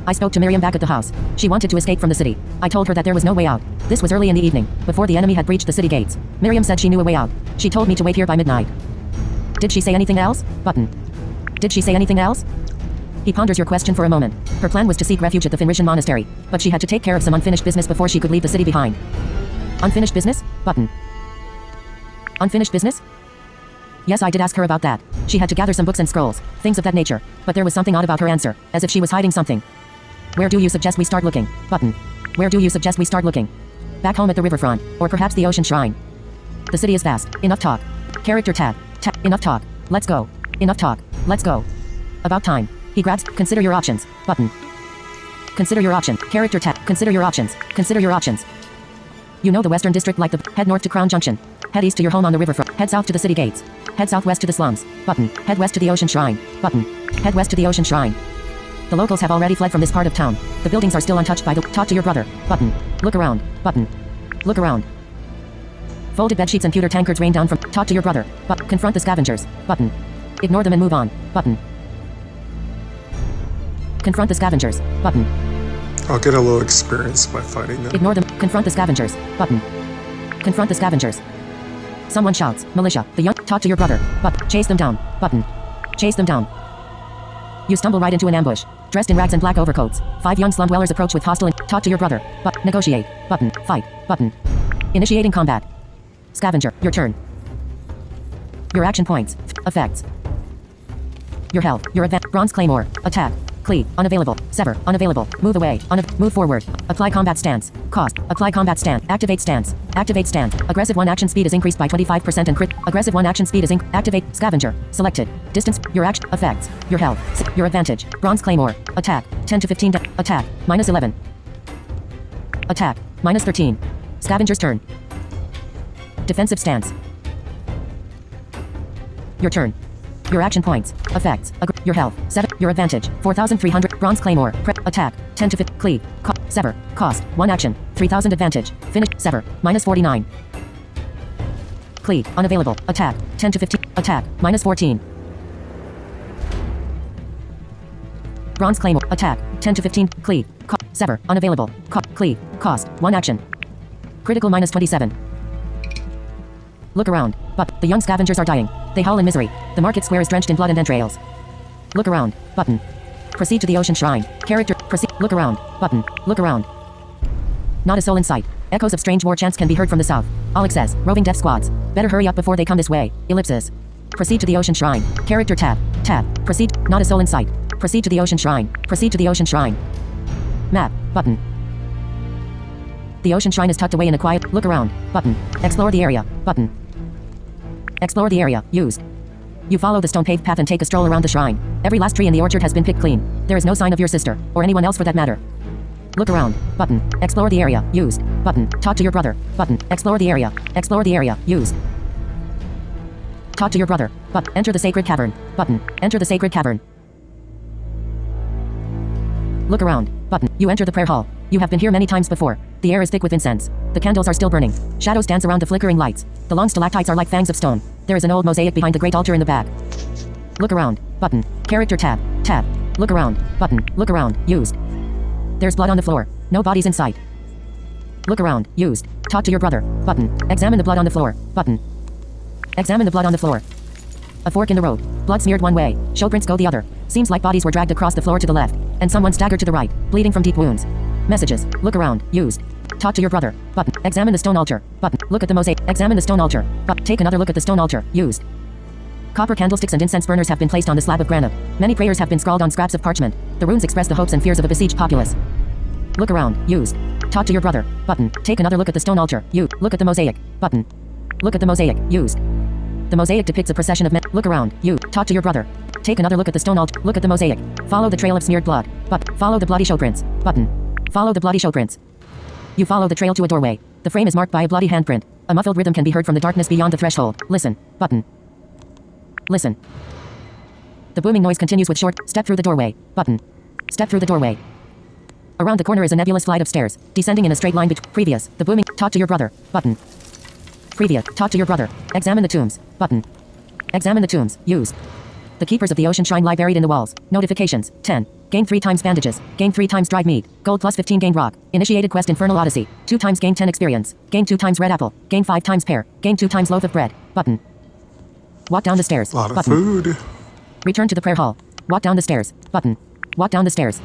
I spoke to Miriam back at the house. She wanted to escape from the city. I told her that there was no way out. This was early in the evening, before the enemy had breached the city gates. Miriam said she knew a way out. She told me to wait here by midnight. Did she say anything else? Button. Did she say anything else? He ponders your question for a moment. Her plan was to seek refuge at the Finritian monastery, but she had to take care of some unfinished business before she could leave the city behind. Unfinished business? Button. Unfinished business? Yes, I did ask her about that. She had to gather some books and scrolls, things of that nature, but there was something odd about her answer, as if she was hiding something. Where do you suggest we start looking? Button. Where do you suggest we start looking? Back home at the riverfront, or perhaps the ocean shrine. The city is vast. Enough talk. Character tab. Enough talk. Let's go. Enough talk. Let's go. About time. He grabs. Consider your options. Button. Consider your option. Character tab. Consider your options. Consider your options. You know the Western District like the. Head north to Crown Junction. Head east to your home on the riverfront. Head south to the city gates. Head southwest to the slums. Button. Head west to the ocean shrine. Button. Head west to the ocean shrine. The locals have already fled from this part of town. The buildings are still untouched by the. Talk to your brother. Button. Look around. Button. Look around. Folded bedsheets and pewter tankards rain down from. Talk to your brother. Confront the scavengers. Button. Ignore them and move on. Button. Confront the scavengers. Button. I'll get a little experience by fighting them. Ignore them. Confront the scavengers. Button. Confront the scavengers. Someone shouts. Militia. The young. Talk to your brother. Chase them down. Button. Chase them down. You stumble right into an ambush. Dressed in rags and black overcoats. 5 young slum dwellers approach with hostile talk to your brother. Negotiate. Button. Fight. Button. Initiating combat. Scavenger. Your turn. Your action points. Effects. Your health. Your advance. Bronze claymore. Attack. Cleave. Unavailable. Sever. Unavailable. Move away. Move forward. Apply combat stance. Cost. Apply combat stance. Activate stance. Activate stance. Aggressive 1 action speed is increased by 25% and crit. Aggressive 1 action speed is activate. Scavenger. Selected. Distance. Your action. Effects. Your health. Your advantage. Bronze claymore. Attack. 10 to 15. Attack. -11. Attack. -13. Scavenger's turn. Defensive stance. Your turn. Your action points. Effects. Your health. 7. Your advantage. 4,300. Bronze claymore. Attack. 10 to 15. Cleave. Sever. Cost. 1 action. 3,000 advantage. Finish. Sever. -49. Cleave. Unavailable. Attack. 10 to 15. Attack. -14. Bronze claymore. Attack. 10 to 15. Cleave. Sever. Unavailable. Cleave. Cost. 1 action. Critical -27. Look around. But the young scavengers are dying. They howl in misery. The market square is drenched in blood and entrails. Look around. Button. Proceed to the ocean shrine. Character. Proceed. Look around. Button. Look around. Not a soul in sight. Echoes of strange war chants can be heard from the south. Alex says, roving death squads. Better hurry up before they come this way. Ellipsis. Proceed to the ocean shrine. Character tab. Tab. Proceed. Not a soul in sight. Proceed to the ocean shrine. Proceed to the ocean shrine. Map. Button. The ocean shrine is tucked away in a quiet. Look around. Button. Explore the area. Button. Explore the area. Used. You follow the stone-paved path and take a stroll around the shrine. Every last tree in the orchard has been picked clean. There is no sign of your sister, or anyone else for that matter. Look around. Button. Explore the area. Used. Button. Talk to your brother. Button. Explore the area. Explore the area. Used. Talk to your brother. Enter the sacred cavern. Button. Enter the sacred cavern. Look around. Button. You enter the prayer hall. You have been here many times before. The air is thick with incense. The candles are still burning. Shadows dance around the flickering lights. The long stalactites are like fangs of stone. There is an old mosaic behind the great altar in the back. Look around. Button. Character tab. Tab. Look around. Button. Look around. Used. There's blood on the floor. No bodies in sight. Look around. Used. Talk to your brother. Button. Examine the blood on the floor. Button. Examine the blood on the floor. A fork in the road. Blood smeared one way. Show prints go the other. Seems like bodies were dragged across the floor to the left, and someone staggered to the right, bleeding from deep wounds. Messages. Look around. Used. Talk to your brother. Button. Examine the stone altar. Button. Look at the mosaic. Examine the stone altar. Take another look at the stone altar. Used. Copper candlesticks and incense burners have been placed on the slab of granite. Many prayers have been scrawled on scraps of parchment. The runes express the hopes and fears of a besieged populace. Look around. Used. Talk to your brother. Button. Take another look at the stone altar. Look at the mosaic. Button. Look at the mosaic. Used. The mosaic depicts a procession of men. Look around. Talk to your brother. Take another look at the stone altar. Look at the mosaic. Follow the trail of smeared blood. Follow the bloody show prints. Button. Follow the bloody show prints. You follow the trail to a doorway. The frame is marked by a bloody handprint. A muffled rhythm can be heard from the darkness beyond the threshold. Listen. Button. Listen. The booming noise continues with short, step through the doorway. Button. Step through the doorway. Around the corner is a nebulous flight of stairs, descending in a straight line between previous. The booming. Talk to your brother. Button. Previous. Talk to your brother. Examine the tombs. Button. Examine the tombs. Used. The keepers of the ocean shrine lie buried in the walls. Notifications. 10. Gain 3 times bandages. Gain 3 times dried meat. Gold plus 15 gain rock. Initiated quest Infernal Odyssey. 2 times gain 10 experience. Gain 2 times red apple. Gain 5 times pear. Gain 2 times loaf of bread. Button. Walk down the stairs. A lot of Button. food. Return to the prayer hall. Walk down the stairs. Button. Walk down the stairs.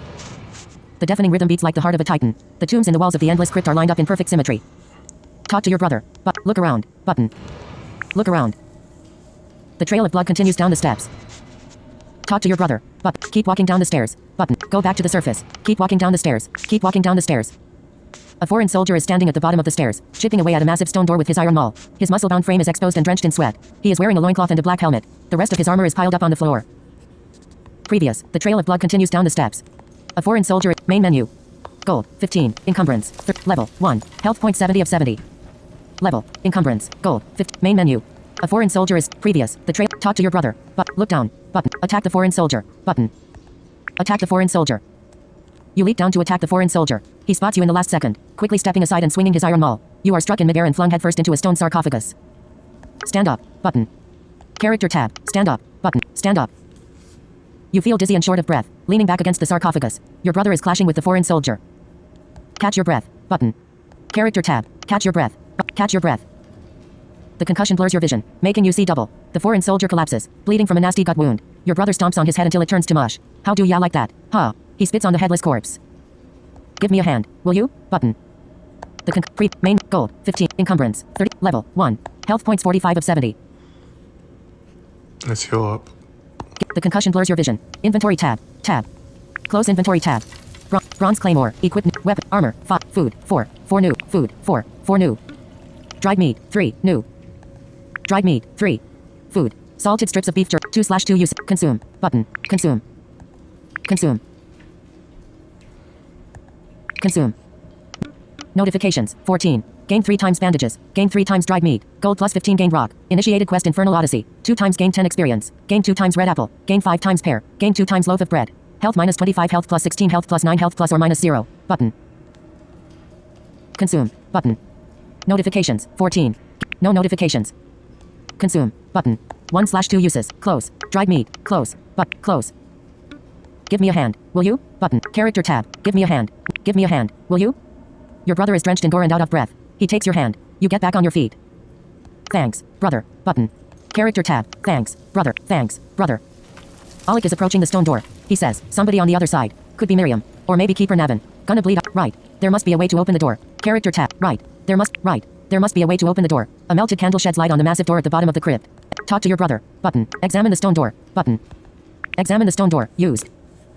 The deafening rhythm beats like the heart of a titan. The tombs in the walls of the endless crypt are lined up in perfect symmetry. Talk to your brother. Look around. Button. Look around. The trail of blood continues down the steps. Talk to your brother. Keep walking down the stairs. Button. Go back to the surface. Keep walking down the stairs. Keep walking down the stairs. A foreign soldier is standing at the bottom of the stairs, chipping away at a massive stone door with his iron maul. His muscle-bound frame is exposed and drenched in sweat. He is wearing a loincloth and a black helmet. The rest of his armor is piled up on the floor. Previous. The trail of blood continues down the steps. A foreign soldier. Main menu. Gold. 15. Encumbrance. Level. 1. Health point 70 of 70. Level. Encumbrance. Gold. 50. Main menu. A foreign soldier is previous. The trail. Talk to your brother. Look down. Button. Attack the foreign soldier. Button. Attack the foreign soldier. You leap down to attack the foreign soldier. He spots you in the last second, quickly stepping aside and swinging his iron maul. You are struck in midair and flung headfirst into a stone sarcophagus. Stand up. Button. Character tab. Stand up. Button. Stand up. You feel dizzy and short of breath, leaning back against the sarcophagus. Your brother is clashing with the foreign soldier. Catch your breath. Button. Character tab. Catch your breath. Catch your breath. The concussion blurs your vision, making you see double. The foreign soldier collapses, bleeding from a nasty gut wound. Your brother stomps on his head until it turns to mush. How do ya like that? Huh. He spits on the headless corpse. Give me a hand, will you? Button. The main gold 15 encumbrance 30 level 1 health points 45 of 70. Let's heal up. The concussion blurs your vision. Inventory tab. Close inventory tab. Bronze claymore. Equipment. Weapon. Armor. 5. Food. 4. 4 new. Food. 4. 4 new. Dried meat. 3. New. Dried meat. 3. Food. Salted strips of beef jerky. 2/2 use. Consume. Button. Consume. Consume. Consume. Notifications. 14. Gain 3 times bandages. Gain 3 times dried meat. Gold plus 15 gain rock. Initiated quest Infernal Odyssey. 2 times gain 10 experience. Gain 2 times red apple. Gain 5 times pear. Gain 2 times loaf of bread. Health minus 25 health plus 16 health plus 9 health plus or minus 0. Button. Consume. Button. Notifications. 14. No notifications. Consume. Button. 1/2 uses. Close. Dried meat. Close. Close. Give me a hand, will you? Button. Character tab. Give me a hand. Give me a hand, will you? Your brother is drenched in gore and out of breath. He takes your hand. You get back on your feet. Thanks, brother. Button. Character tab. Thanks, brother. Thanks, brother. Alec is approaching the stone door. He says, somebody on the other side. Could be Miriam. Or maybe Keeper Navin. Gonna bleed out. Right. There must be a way to open the door. Character tab. Right. There must be a way to open the door. A melted candle sheds light on the massive door at the bottom of the crypt. Talk to your brother. Button. Examine the stone door. Button. Examine the stone door. Used.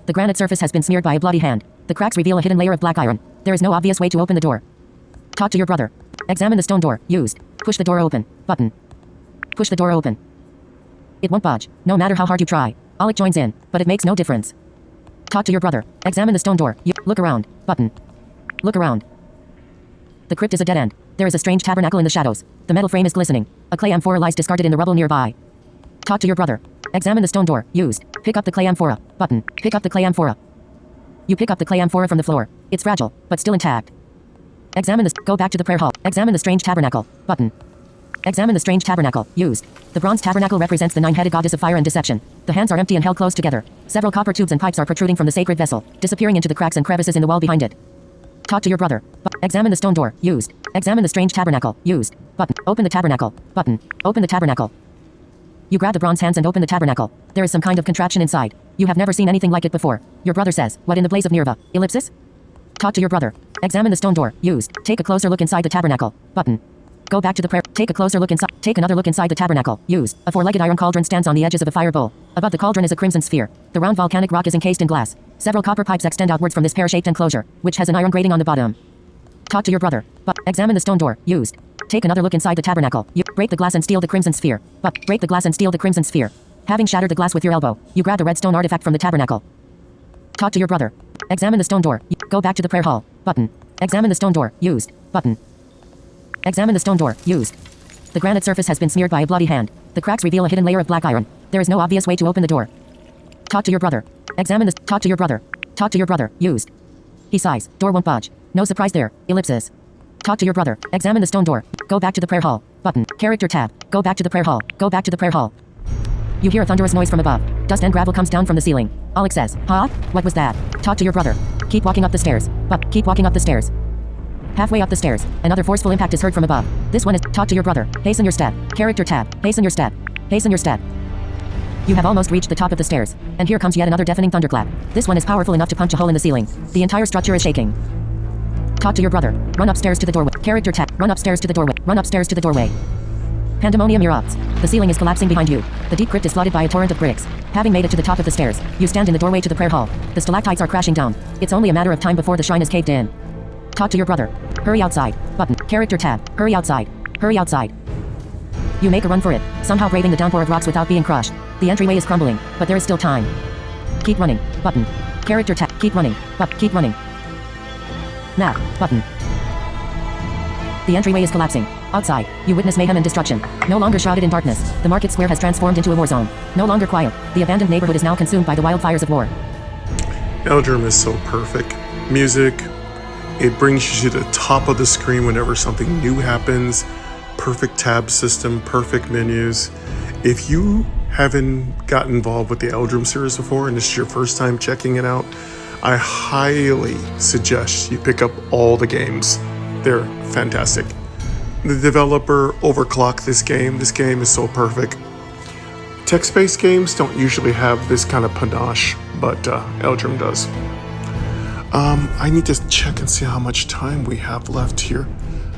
The granite surface has been smeared by a bloody hand. The cracks reveal a hidden layer of black iron. There is no obvious way to open the door. Talk to your brother. Examine the stone door. Used. Push the door open. Button. Push the door open. It won't budge, no matter how hard you try. Alec joins in, but it makes no difference. Talk to your brother. Examine the stone door. Look around. Button. Look around. The crypt is a dead end. There is a strange tabernacle in the shadows. The metal frame is glistening. A clay amphora lies discarded in the rubble nearby. Talk to your brother. Examine the stone door. Used. Pick up the clay amphora. Button. Pick up the clay amphora. You pick up the clay amphora from the floor. It's fragile, but still intact. Examine this. Go back to the prayer hall. Examine the strange tabernacle. Button. Examine the strange tabernacle. Used. The bronze tabernacle represents the 9-headed goddess of fire and deception. The hands are empty and held close together. Several copper tubes and pipes are protruding from the sacred vessel, disappearing into the cracks and crevices in the wall behind it. Talk to your brother. Examine the stone door. Used. Examine the strange tabernacle. Used. Button. Open the tabernacle. Button. Open the tabernacle. You grab the bronze hands and open the tabernacle. There is some kind of contraption inside. You have never seen anything like it before. Your brother says, what in the blaze of Nirva? Ellipsis? Talk to your brother. Examine the stone door. Used. Take a closer look inside the tabernacle. Button. Go back to the prayer. Take a closer look inside. Take another look inside the tabernacle. Used. A 4-legged iron cauldron stands on the edges of a fire bowl. Above the cauldron is a crimson sphere. The round volcanic rock is encased in glass. Several copper pipes extend outwards from this pear-shaped enclosure, which has an iron grating on the bottom. Talk to your brother. Examine the stone door. Used. Take another look inside the tabernacle. You break the glass and steal the crimson sphere. Break the glass and steal the crimson sphere. Having shattered the glass with your elbow, you grab the red stone artifact from the tabernacle. Talk to your brother. Examine the stone door. Go back to the prayer hall. Button. Examine the stone door. Used. Button. Examine the stone door. Used. The granite surface has been smeared by a bloody hand. The cracks reveal a hidden layer of black iron. There is no obvious way to open the door. Talk to your brother. Examine this. Talk to your brother. Talk to your brother. Used. He sighs. Door won't budge. No surprise there. Ellipsis. Talk to your brother. Examine the stone door. Go back to the prayer hall. Button. Character tab. Go back to the prayer hall. Go back to the prayer hall. You hear a thunderous noise from above. Dust and gravel comes down from the ceiling. Alec says, huh? What was that? Talk to your brother. Keep walking up the stairs. Keep walking up the stairs. Halfway up the stairs, another forceful impact is heard from above. This one is, talk to your brother. Hasten your step. Character tab. Hasten your step. Hasten your step. You have almost reached the top of the stairs. And here comes yet another deafening thunderclap. This one is powerful enough to punch a hole in the ceiling. The entire structure is shaking. Talk to your brother. Run upstairs to the doorway. Character tab. Run upstairs to the doorway. Run upstairs to the doorway. Pandemonium erupts. The ceiling is collapsing behind you. The deep crypt is flooded by a torrent of bricks. Having made it to the top of the stairs, you stand in the doorway to the prayer hall. The stalactites are crashing down. It's only a matter of time before the shrine is caved in. Talk to your brother. Hurry outside. Button. Character tab. Hurry outside. Hurry outside. You make a run for it, somehow braving the downpour of rocks without being crushed. The entryway is crumbling, but there is still time. Keep running. Button. Character tab. Keep running. Keep running. Map. Button. The entryway is collapsing. Outside, you witness mayhem and destruction. No longer shrouded in darkness, the market square has transformed into a war zone. No longer quiet, the abandoned neighborhood is now consumed by the wildfires of war. Eldrum is so perfect. Music, it brings you to the top of the screen whenever something new happens. Perfect tab system, perfect menus. If you haven't gotten involved with the Eldrum series before and this is your first time checking it out, I highly suggest you pick up all the games. They're fantastic. The developer overclocked this game. This game is so perfect. Text-based games don't usually have this kind of panache, but Eldrum does. I need to check and see how much time we have left here.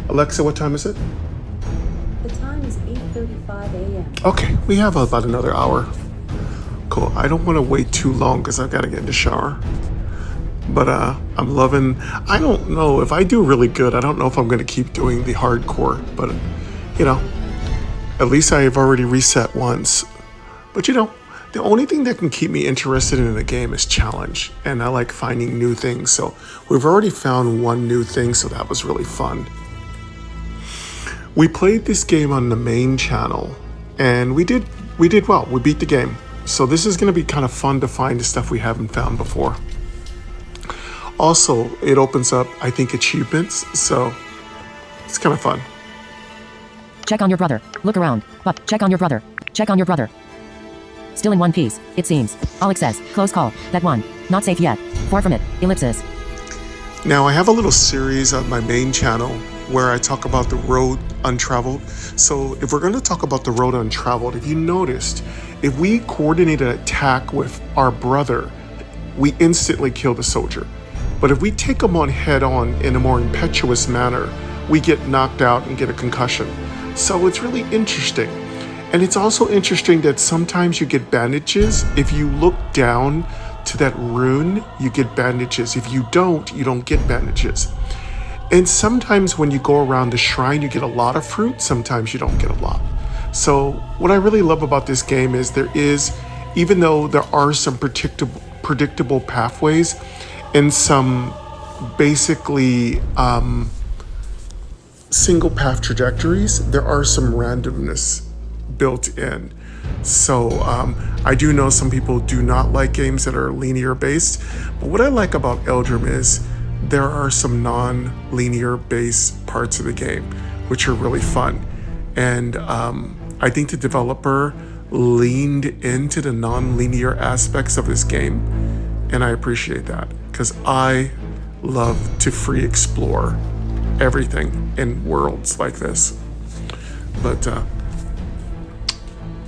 Alexa, what time is it? The time is 8:35 a.m. Okay, we have about another hour. Cool. I don't want to wait too long because I've got to get in the shower. But I'm loving, I don't know, if I do really good, I don't know if I'm going to keep doing the hardcore. But, you know, at least I have already reset once. But, you know, the only thing that can keep me interested in a game is challenge. And I like finding new things. So we've already found one new thing, so that was really fun. We played this game on the main channel, and we did well. We beat the game. So this is going to be kind of fun to find the stuff we haven't found before. Also, it opens up, I think, achievements, so it's kind of fun. Check on your brother. Look around. But check on your brother. Check on your brother. Still in one piece, it seems. Alex says, close call. That one. Not safe yet. Far from it. Ellipses. Now, I have a little series on my main channel where I talk about the road untraveled. So if we're going to talk about the road untraveled, if you noticed, if we coordinate an attack with our brother, we instantly kill the soldier. But if we take them on head on in a more impetuous manner, we get knocked out and get a concussion. So it's really interesting. And it's also interesting that sometimes you get bandages. If you look down to that rune, you get bandages. If you don't get bandages. And sometimes when you go around the shrine, you get a lot of fruit. Sometimes you don't get a lot. So what I really love about this game is even though there are some predictable pathways and some basically single path trajectories, there are some randomness built in. So I do know some people do not like games that are linear based, but what I like about Eldrum is there are some non-linear based parts of the game which are really fun. And I think the developer leaned into the non-linear aspects of this game, and I appreciate that because I love to free explore everything in worlds like this. But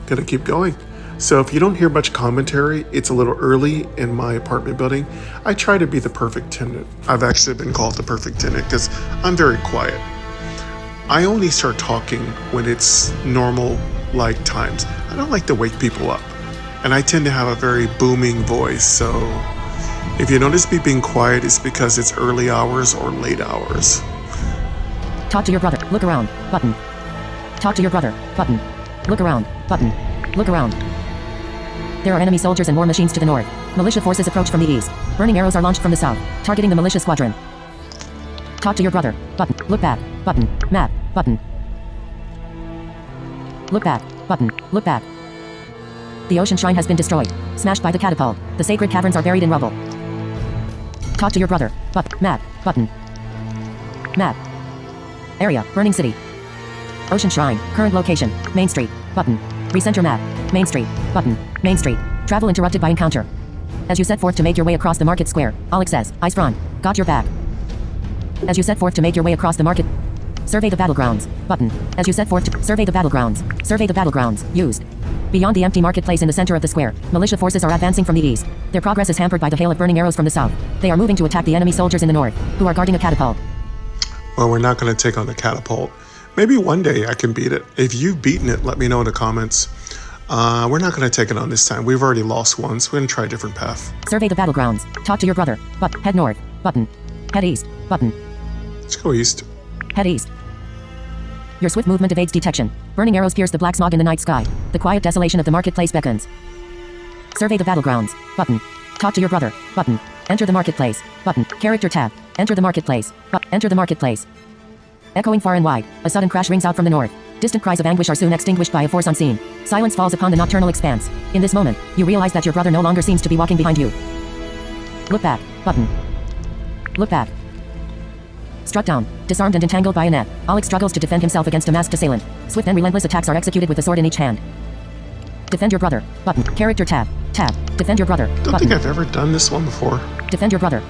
gonna keep going. So if you don't hear much commentary, it's a little early in my apartment building. I try to be the perfect tenant. I've actually been called the perfect tenant because I'm very quiet. I only start talking when it's normal like times. I don't like to wake people up. And I tend to have a very booming voice. So if you notice me being quiet, it's because it's early hours or late hours. Talk to your brother. Look around. Button. Talk to your brother. Button. Look around. Button. Look around. There are enemy soldiers and war machines to the north. Militia forces approach from the east. Burning arrows are launched from the south, targeting the militia squadron. Talk to your brother. Button. Look back. Button. Map. Button. Look back. Button. Look back. The ocean shrine has been destroyed. Smashed by the catapult. The sacred caverns are buried in rubble. Talk to your brother. Map. Button. Map. Area. Burning city. Ocean shrine. Current location. Main Street. Button. Recenter map. Main Street. Button. Main Street. Travel interrupted by encounter. As you set forth to make your way across the market square, Alex says, Ice Prawn. Got your back. As you set forth to make your way across the market. Survey the battlegrounds. Button. As you set forth to survey the battlegrounds. Survey the battlegrounds. Used. Beyond the empty marketplace in the center of the square, militia forces are advancing from the east. Their progress is hampered by the hail of burning arrows from the south. They are moving to attack the enemy soldiers in the north, who are guarding a catapult. Well, we're not going to take on the catapult. Maybe one day I can beat it. If you've beaten it, let me know in the comments. We're not going to take it on this time. We've already lost once. We're going to try a different path. Survey the battlegrounds. Talk to your brother. Head north. Button. Head east. Button. Let's go east. Head east. Your swift movement evades detection. Burning arrows pierce the black smog in the night sky. The quiet desolation of the marketplace beckons. Survey the battlegrounds. Button. Talk to your brother. Button. Enter the marketplace. Button. Character tab. Enter the marketplace. Enter the marketplace. Echoing far and wide, a sudden crash rings out from the north. Distant cries of anguish are soon extinguished by a force unseen. Silence falls upon the nocturnal expanse. In this moment, you realize that your brother no longer seems to be walking behind you. Look back. Button. Look back. Struck down, disarmed and entangled by a net, Alex struggles to defend himself against a masked assailant. Swift and relentless attacks are executed with a sword in each hand. Defend your brother. Button. Character tab. Tab. Defend your brother. Don't think I've ever done this one before. Defend your brother.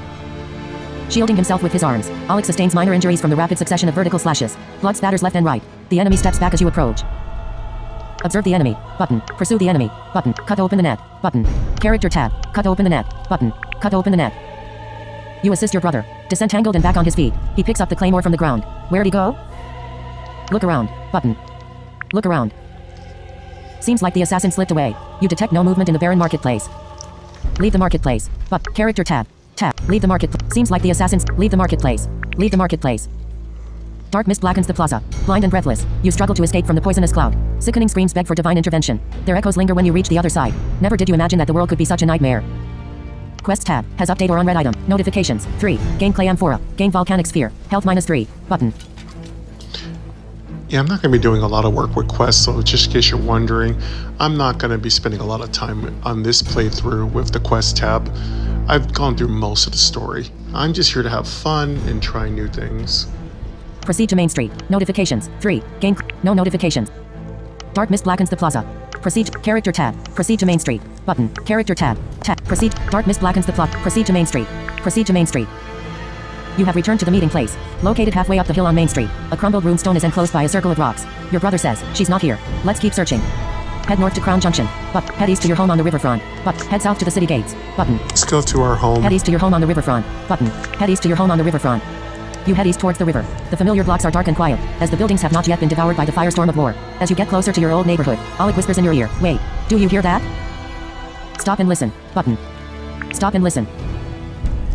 Shielding himself with his arms, Alex sustains minor injuries from the rapid succession of vertical slashes. Blood spatters left and right. The enemy steps back as you approach. Observe the enemy. Button. Pursue the enemy. Button. Cut open the net. Button. Character tab. Cut open the net. Button. Cut open the net. You assist your brother. Disentangled and back on his feet. He picks up the claymore from the ground. Where'd he go? Look around. Button. Look around. Seems like the assassin slipped away. You detect no movement in the barren marketplace. Leave the marketplace. But character tab. Tab. Leave the market. Seems like the assassins. Leave the marketplace. Leave the marketplace. Dark mist blackens the plaza. Blind and breathless, you struggle to escape from the poisonous cloud. Sickening screams beg for divine intervention. Their echoes linger when you reach the other side. Never did you imagine that the world could be such a nightmare. Quest tab. Has update or unread item. Notifications. 3. Gain clay amphora. Gain volcanic sphere. Health -3. Button. Yeah, I'm not going to be doing a lot of work with quests, so just in case you're wondering, I'm not going to be spending a lot of time on this playthrough with the quest tab. I've gone through most of the story. I'm just here to have fun and try new things. Proceed to Main Street. Notifications. 3. Gain. No notifications. Dark mist blackens the plaza. Proceed. Character tab. Proceed to Main Street. Button. Character tab. Tab. Proceed. Dark mist blackens the plot. Proceed to Main Street. Proceed to Main Street. You have returned to the meeting place. Located halfway up the hill on Main Street. A crumbled runestone is enclosed by a circle of rocks. Your brother says, she's not here. Let's keep searching. Head north to Crown Junction. But head east to your home on the riverfront. But head south to the city gates. Button. Let's go to our home. Head east to your home on the riverfront. Button. Head east to your home on the riverfront. You head east towards the river. The familiar blocks are dark and quiet, as the buildings have not yet been devoured by the firestorm of war. As you get closer to your old neighborhood, Alec whispers in your ear, wait, do you hear that? Stop and listen. Button. Stop and listen.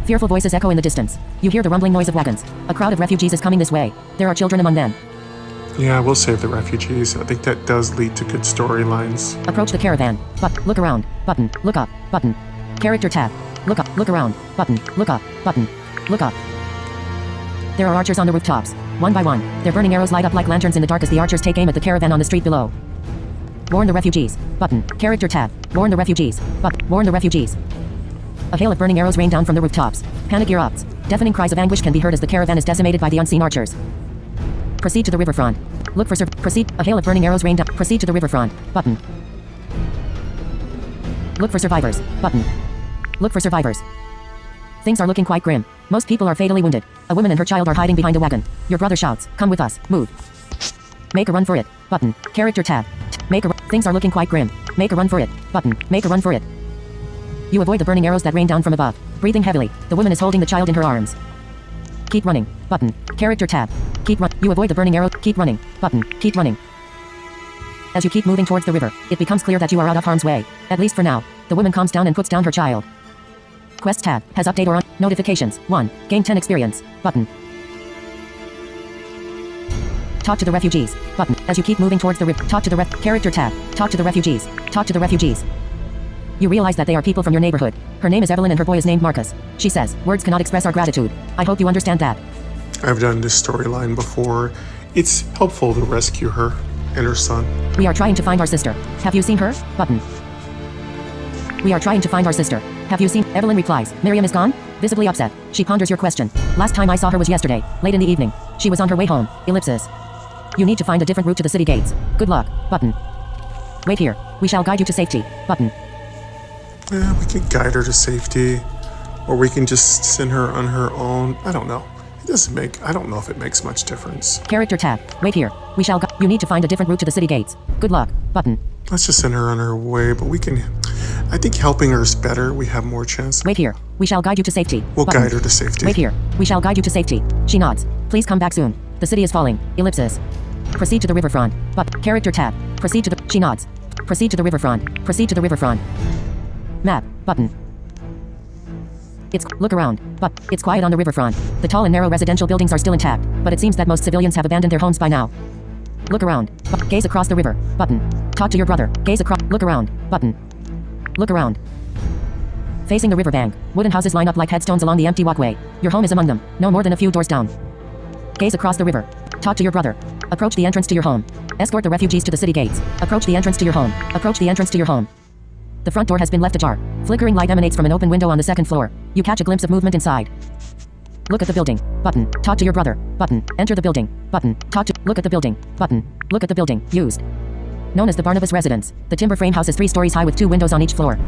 Fearful voices echo in the distance. You hear the rumbling noise of wagons. A crowd of refugees is coming this way. There are children among them. Yeah, we'll save the refugees. I think that does lead to good storylines. Approach the caravan. But look around. Button. Look up. Button. Character tab. Look up. Look around. Button. Look up. Button. Look up. There are archers on the rooftops. One by one, their burning arrows light up like lanterns in the dark as the archers take aim at the caravan on the street below. Warn the refugees. Button. Character tab. Warn the refugees. But warn the refugees. A hail of burning arrows rain down from the rooftops. Panic erupts. Deafening cries of anguish can be heard as the caravan is decimated by the unseen archers. Proceed to the riverfront. Look for proceed. A hail of burning arrows rain down. Proceed to the riverfront. Button. Look for survivors. Button. Look for survivors. Things are looking quite grim. Most people are fatally wounded. A woman and her child are hiding behind a wagon. Your brother shouts, come with us. Move. Make a run for it. Button. Character tab. Make a run. Things are looking quite grim. Make a run for it. Button. Make a run for it. You avoid the burning arrows that rain down from above. Breathing heavily, the woman is holding the child in her arms. Keep running. Button. Character tab. Keep run. You avoid the burning arrow. Keep running. Button. Keep running. As you keep moving towards the river, it becomes clear that you are out of harm's way. At least for now. The woman calms down and puts down her child. Quest tab. Has update or on. Notifications. 1. Gain 10 experience. Button. Talk to the refugees. Button. As you keep moving towards the river, talk to the character tab. Talk to the refugees. Talk to the refugees. You realize that they are people from your neighborhood. Her name is Evelyn and her boy is named Marcus. She says, words cannot express our gratitude. I hope you understand that. I've done this storyline before. It's helpful to rescue her and her son. We are trying to find our sister. Have you seen her? Button. We are trying to find our sister. Have you seen? Evelyn replies. Miriam is gone? Visibly upset. She ponders your question. Last time I saw her was yesterday, late in the evening. She was on her way home. Ellipsis. You need to find a different route to the city gates. Good luck. Button. Wait here. We shall guide you to safety. Button. Yeah, we can guide her to safety. Or we can just send her on her own. I don't know. I don't know if it makes much difference. Character tab. Wait here. We shall you need to find a different route to the city gates. Good luck. Button. Let's just send her on her way, but I think helping her is better. We have more chance. Wait here. We shall guide you to safety. We'll Button. guide her to safety. Wait here. We shall guide you to safety. She nods. Please come back soon. The city is falling. Ellipsis. Proceed to the riverfront. But character tab. Proceed to the. She nods. Proceed to the riverfront. Proceed to the riverfront. Map. Button. Look around. But it's quiet on the riverfront. The tall and narrow residential buildings are still intact, but it seems that most civilians have abandoned their homes by now. Look around. Gaze across the river. Button. Talk to your brother. Gaze across. Look around. Button. Look around. Facing the riverbank, wooden houses line up like headstones along the empty walkway. Your home is among them, no more than a few doors down. Gaze across the river. Talk to your brother. Approach the entrance to your home. Escort the refugees to the city gates. Approach the entrance to your home. Approach the entrance to your home. The front door has been left ajar. Flickering light emanates from an open window on the second floor. You catch a glimpse of movement inside. Look at the building. Button. Talk to your brother. Button. Enter the building. Button. Look at the building. Button. Look at the building. Used. Known as the Barnabas Residence, the timber frame house is 3 stories high with 2 windows on each floor.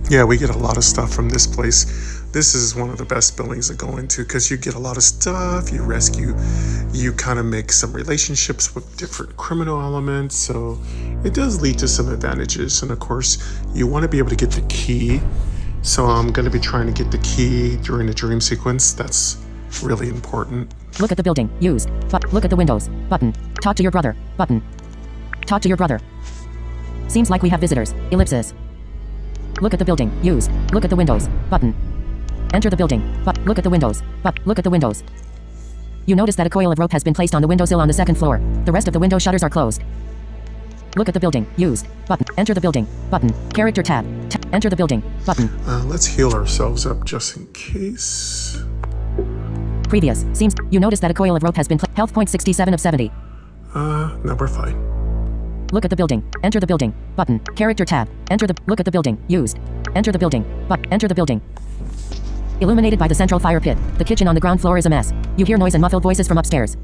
Yeah, we get a lot of stuff from this place. This is one of the best buildings to go into because you get a lot of stuff. You rescue, you kind of make some relationships with different criminal elements. So it does lead to some advantages. And of course, you want to be able to get the key So I'm going to be trying to get the key during the dream sequence. That's really important. Look at the building. Used. But look at the windows. Button. Talk to your brother. Button. Talk to your brother. Seems like we have visitors. Ellipsis. Look at the building. Used. Look at the windows. Button. Enter the building. But look at the windows. But look at the windows. You notice that a coil of rope has been placed on the windowsill on the second floor. The rest of the window shutters are closed. Look at the building. Used. Button. Enter the building. Button. Character tab. Enter the building. Button. Let's heal ourselves up just in case. Previous. Seems. You notice that a coil of rope has been health point 67 of 70. No, we're fine. Look at the building. Enter the building. Button. Character tab. Enter the. Look at the building. Used. Enter the building. But enter the building. Illuminated by the central fire pit. The kitchen on the ground floor is a mess. You hear noise and muffled voices from upstairs.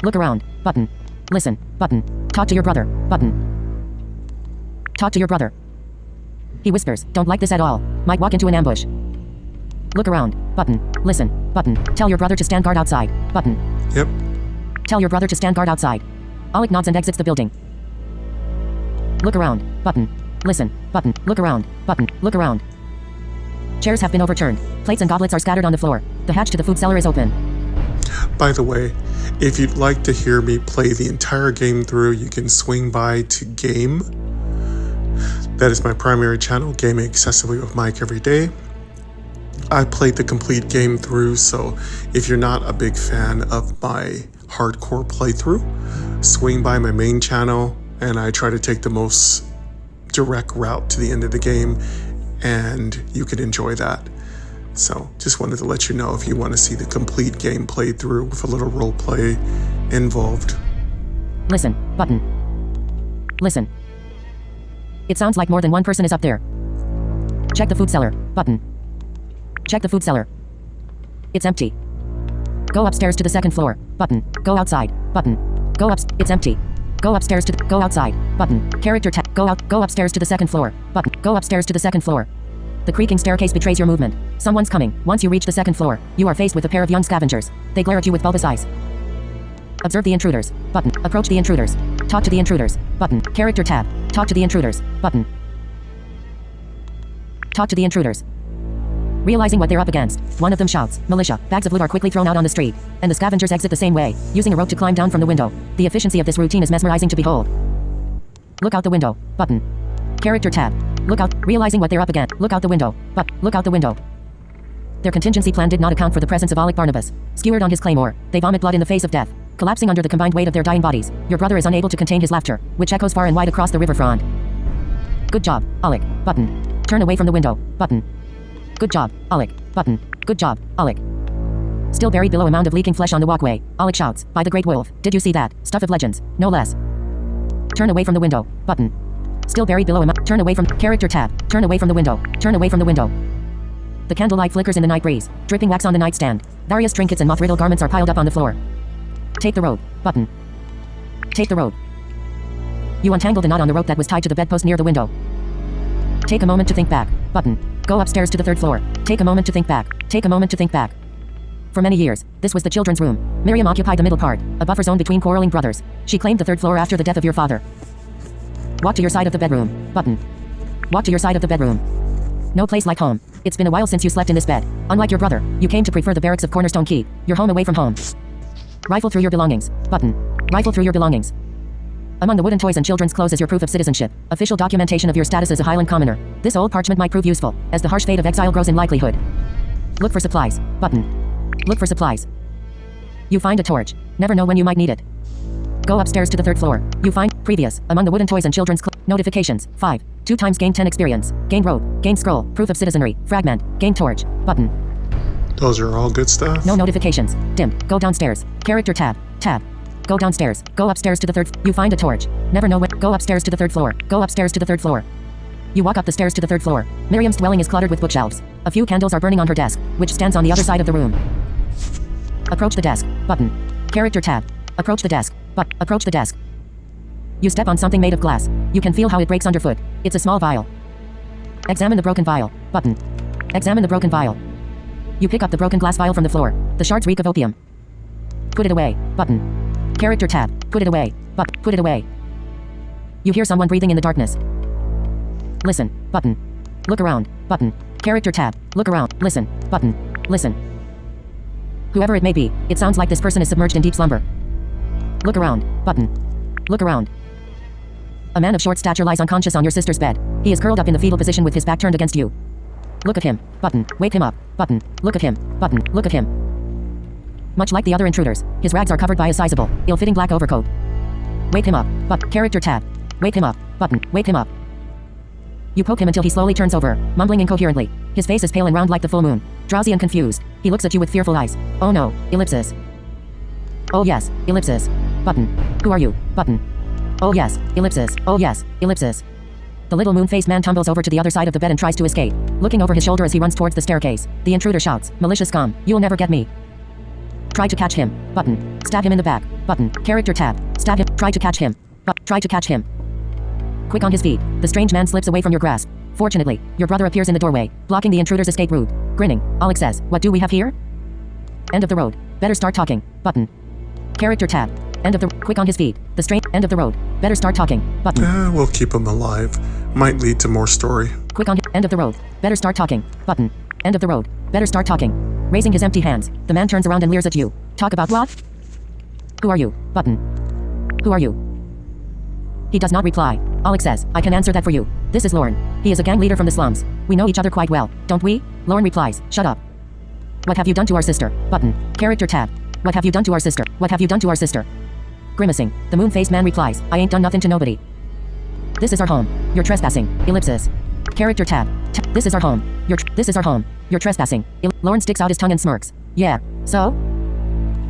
Look around. Button. Listen. Button. Talk to your brother. Button. Talk to your brother. He whispers, don't like this at all. Might walk into an ambush. Look around. Button. Listen. Button. Tell your brother to stand guard outside. Button. Yep. Tell your brother to stand guard outside. Alec nods and exits the building. Look around. Button. Listen. Button. Look around. Button. Look around. Chairs have been overturned. Plates and goblets are scattered on the floor. The hatch to the food cellar is open. By the way, if you'd like to hear me play the entire game through, you can swing by to Game. That is my primary channel, Gaming Excessively with Mike every day. I played the complete game through, so if you're not a big fan of my hardcore playthrough, swing by my main channel, and I try to take the most direct route to the end of the game, and you can enjoy that. So just wanted to let you know if you want to see the complete game played through with a little role play involved. Listen. Button. Listen. It sounds like more than one person is up there. Check the food cellar. Button. Check the food cellar. It's empty. Go upstairs to the second floor. Button. Go outside. Button. Go up. It's empty. Go upstairs to go outside. Button. Character tab. Go out. Go upstairs to the second floor. Button. Go upstairs to the second floor. The creaking staircase betrays your movement. Someone's coming. Once you reach the second floor, you are faced with a pair of young scavengers. They glare at you with bulbous eyes. Observe the intruders. Button. Approach the intruders. Talk to the intruders. Button. Character tab. Talk to the intruders. Button. Talk to the intruders. Realizing what they're up against, one of them shouts, "Militia!" Bags of loot are quickly thrown out on the street, and the scavengers exit the same way, using a rope to climb down from the window. The efficiency of this routine is mesmerizing to behold. Look out the window. Button. Character tab. Look out. Realizing what they're up against. Look out the window. Look out the window. Their contingency plan did not account for the presence of Alec Barnabas. Skewered on his claymore, they vomit blood in the face of death. Collapsing under the combined weight of their dying bodies, your brother is unable to contain his laughter, which echoes far and wide across the riverfront. Good job, Alec. Button. Turn away from the window. Button. Good job, Alec. Button. Good job, Alec. Still buried below a mound of leaking flesh on the walkway, Alec shouts, "By the great wolf, did you see that? Stuff of legends, no less." Turn away from the window. Button. Still buried below a mound. Turn away from character tab. Turn away from the window. Turn away from the window. The candlelight flickers in the night breeze, dripping wax on the nightstand. Various trinkets and moth-riddled garments are piled up on the floor. Take the road. Button. Take the road. You untangle the knot on the rope that was tied to the bedpost near the window. Take a moment to think back. Button. Go upstairs to the third floor. Take a moment to think back. Take a moment to think back. For many years, this was the children's room. Miriam occupied the middle part, a buffer zone between quarreling brothers. She claimed the third floor after the death of your father. Walk to your side of the bedroom. Button. Walk to your side of the bedroom. No place like home. It's been a while since you slept in this bed. Unlike your brother, you came to prefer the barracks of Cornerstone Keep, your home away from home. Rifle through your belongings. Button. Rifle through your belongings. Among the wooden toys and children's clothes is your proof of citizenship, official documentation of your status as a Highland commoner. This old parchment might prove useful, as the harsh fate of exile grows in likelihood. Look for supplies. Button. Look for supplies. You find a torch. Never know when you might need it. Go upstairs to the third floor. You find previous among the wooden toys and children's notifications. 5. 2 times gain 10 experience. Gain rope. Gain scroll. Proof of citizenry. Fragment. Gain torch. Button. Those are all good stuff. No notifications. Dim. Go downstairs. Character tab. Tab. Go downstairs. Go upstairs to the third. You find a torch. Never know when. Go upstairs to the third floor. Go upstairs to the third floor. You walk up the stairs to the third floor. Miriam's dwelling is cluttered with bookshelves. A few candles are burning on her desk, which stands on the other side of the room. Approach the desk. Button. Character tab. Approach the desk. Approach the desk. You step on something made of glass. You can feel how it breaks underfoot. It's a small vial. Examine the broken vial. Button. Examine the broken vial. You pick up the broken glass vial from the floor. The shards reek of opium. Put it away. Button. Character tab. Put it away. Put it away. You hear someone breathing in the darkness. Listen. Button. Look around. Button. Character tab. Look around. Listen. Button. Listen. Whoever it may be, it sounds like this person is submerged in deep slumber. Look around. Button. Look around. A man of short stature lies unconscious on your sister's bed. He is curled up in the fetal position with his back turned against you. Look at him. Button. Wake him up. Button. Look at him. Button. Look at him. Much like the other intruders, his rags are covered by a sizable, ill-fitting black overcoat. Wake him up. But character tab. Wake him up. Button. Wake him up. You poke him until he slowly turns over, mumbling incoherently. His face is pale and round like the full moon. Drowsy and confused. He looks at you with fearful eyes. Oh no. Ellipsis. Oh yes. Ellipsis. Button. Who are you? Button. Oh yes. Ellipsis. Oh yes. Ellipsis. The little moon-faced man tumbles over to the other side of the bed and tries to escape. Looking over his shoulder as he runs towards the staircase, the intruder shouts, "Malicious scum, you'll never get me." Try to catch him. Button. Stab him in the back. Button. Character tab. Stab him. Try to catch him. Try to catch him. Quick on his feet, the strange man slips away from your grasp. Fortunately, your brother appears in the doorway, blocking the intruder's escape route. Grinning, Alex says, "What do we have here?" End of the road. Better start talking. Button. Character tab. End of the... Quick on his feet. The strange... End of the road. Better start talking. Button. We'll keep him alive. Might lead to more story. Quick on... End of the road. Better start talking. Button. End of the road. Better start talking. Raising his empty hands, the man turns around and leers at you. Talk about what? Who are you? Button. Who are you? He does not reply. Alex says, "I can answer that for you. This is Lauren. He is a gang leader from the slums. We know each other quite well, don't we?" Lauren replies, "Shut up. What have you done to our sister?" Button. Character tab. What have you done to our sister? What have you done to our sister? Grimacing, the moon-faced man replies, "I ain't done nothing to nobody. This is our home. You're trespassing. Ellipsis. Character tab. This is our home. This is our home. You're trespassing." Lauren sticks out his tongue and smirks. "Yeah. So?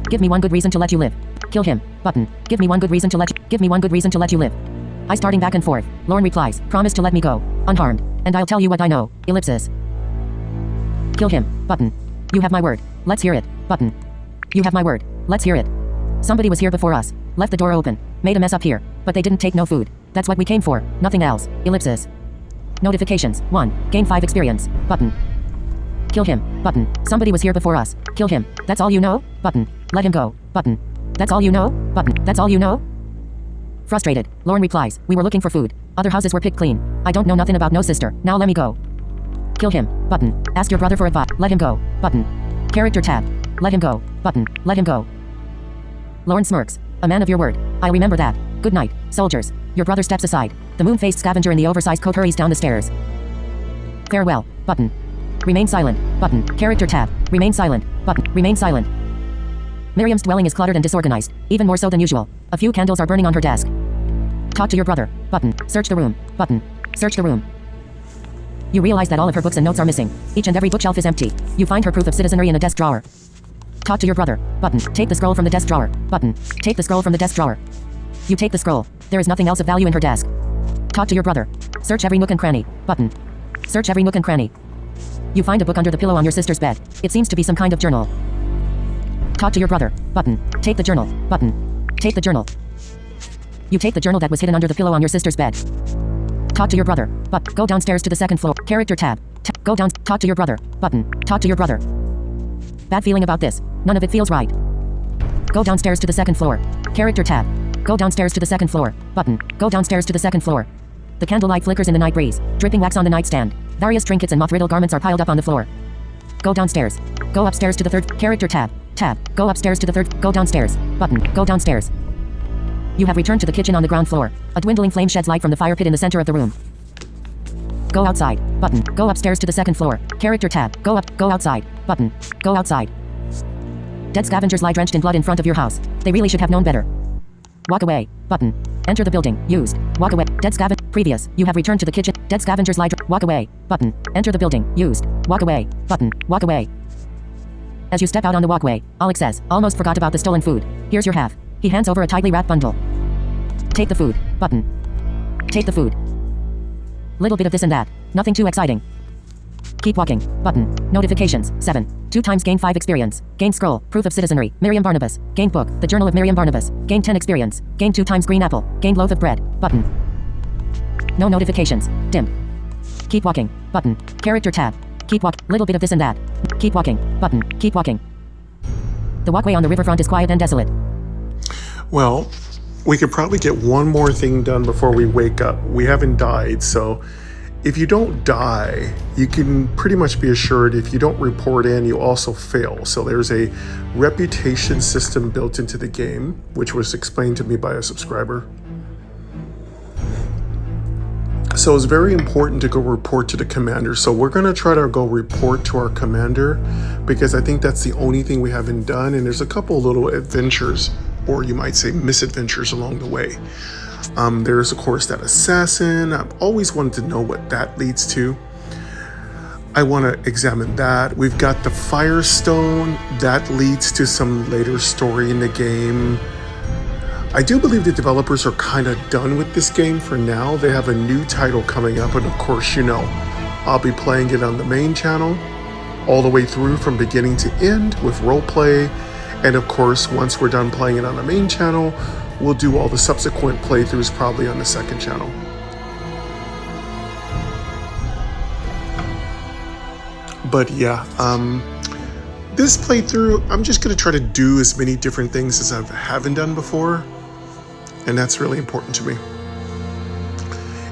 Give me one good reason to let you live. Kill him. Button. Give me one good reason to let you... Give me one good reason to let you live." I starting back and forth. Lauren replies, "Promise to let me go. Unharmed. And I'll tell you what I know. Ellipsis. Kill him. Button. You have my word. Let's hear it. Button. You have my word. Let's hear it. Somebody was here before us. Left the door open. Made a mess up here. But they didn't take no food. That's what we came for. Nothing else. Ellipsis. Notifications. 1. Gain 5 experience. Button. Kill him. Button. Somebody was here before us. Kill him. That's all you know? Button. Let him go. Button. That's all you know? Button. That's all you know? Frustrated, Lauren replies, "We were looking for food. Other houses were picked clean. I don't know nothing about no sister. Now let me go." Kill him. Button. Ask your brother for advice. Let him go. Button. Character tab. Let him go. Button. Let him go. Lauren smirks. "A man of your word. I remember that. Good night, soldiers." Your brother steps aside. The moon-faced scavenger in the oversized coat hurries down the stairs. Farewell. Button. Remain silent. Button. Character tab. Remain silent. Button. Remain silent. Miriam's dwelling is cluttered and disorganized, even more so than usual. A few candles are burning on her desk. Talk to your brother. Button. Search the room. Button. Search the room. You realize that all of her books and notes are missing. Each and every bookshelf is empty. You find her proof of citizenry in a desk drawer. Talk to your brother. Button. Take the scroll from the desk drawer. Button. Take the scroll from the desk drawer. You take the scroll. There is nothing else of value in her desk. Talk to your brother. Search every nook and cranny. Button. Search every nook and cranny. You find a book under the pillow on your sister's bed. It seems to be some kind of journal. Talk to your brother. Button. Take the journal. Button. Take the journal. You take the journal that was hidden under the pillow on your sister's bed. Talk to your brother. But go downstairs to the second floor. Character tab. Go down. Talk to your brother. Button. Talk to your brother. Bad feeling about this. None of it feels right. Go downstairs to the second floor. Character tab. Go downstairs to the second floor. Button. Go downstairs to the second floor. The candlelight flickers in the night breeze, dripping wax on the nightstand. Various trinkets and moth-riddled garments are piled up on the floor. Go downstairs. Go upstairs to the third. Character tab. Tab. Go upstairs to the third. Go downstairs. Button. Go downstairs. You have returned to the kitchen on the ground floor. A dwindling flame sheds light from the fire pit in the center of the room. Go outside. Button. Go upstairs to the second floor. Character tab. Go up. Go outside. Button. Go outside. Dead scavengers lie drenched in blood in front of your house. They really should have known better. Walk away. Button. Enter the building. Used. Walk away. Dead scavenger. Previous. You have returned to the kitchen. Dead scavengers lie. Walk away. Button. Enter the building. Used. Walk away. Button. Walk away. As you step out on the walkway, Alex says, "Almost forgot about the stolen food. Here's your half." He hands over a tightly wrapped bundle. Take the food. Button. Take the food. Little bit of this and that. Nothing too exciting. Keep walking. Button. Notifications. 7. 2 times gain 5 experience. Gain scroll. Proof of citizenry. Miriam Barnabas. Gain book. The Journal of Miriam Barnabas. Gain 10 experience. Gain 2 times green apple. Gain loaf of bread. Button. No notifications. Dim. Keep walking. Button. Character tab. Keep walk. Little bit of this and that. Keep walking. Button. Keep walking. The walkway on the riverfront is quiet and desolate. Well, we could probably get one more thing done before we wake up. We haven't died, so if you don't die, you can pretty much be assured if you don't report in, you also fail. So there's a reputation system built into the game, which was explained to me by a subscriber. So it's very important to go report to the commander. So we're going to try to go report to our commander because I think that's the only thing we haven't done. And there's a couple little adventures, or you might say misadventures along the way. There's, of course, that assassin. I've always wanted to know what that leads to. I want to examine that. We've got the Firestone. That leads to some later story in the game. I do believe the developers are kind of done with this game for now. They have a new title coming up, and of course, you know, I'll be playing it on the main channel all the way through from beginning to end with roleplay. And of course, once we're done playing it on the main channel, we'll do all the subsequent playthroughs probably on the second channel. But yeah, this playthrough, I'm just going to try to do as many different things as I haven't done before. And that's really important to me.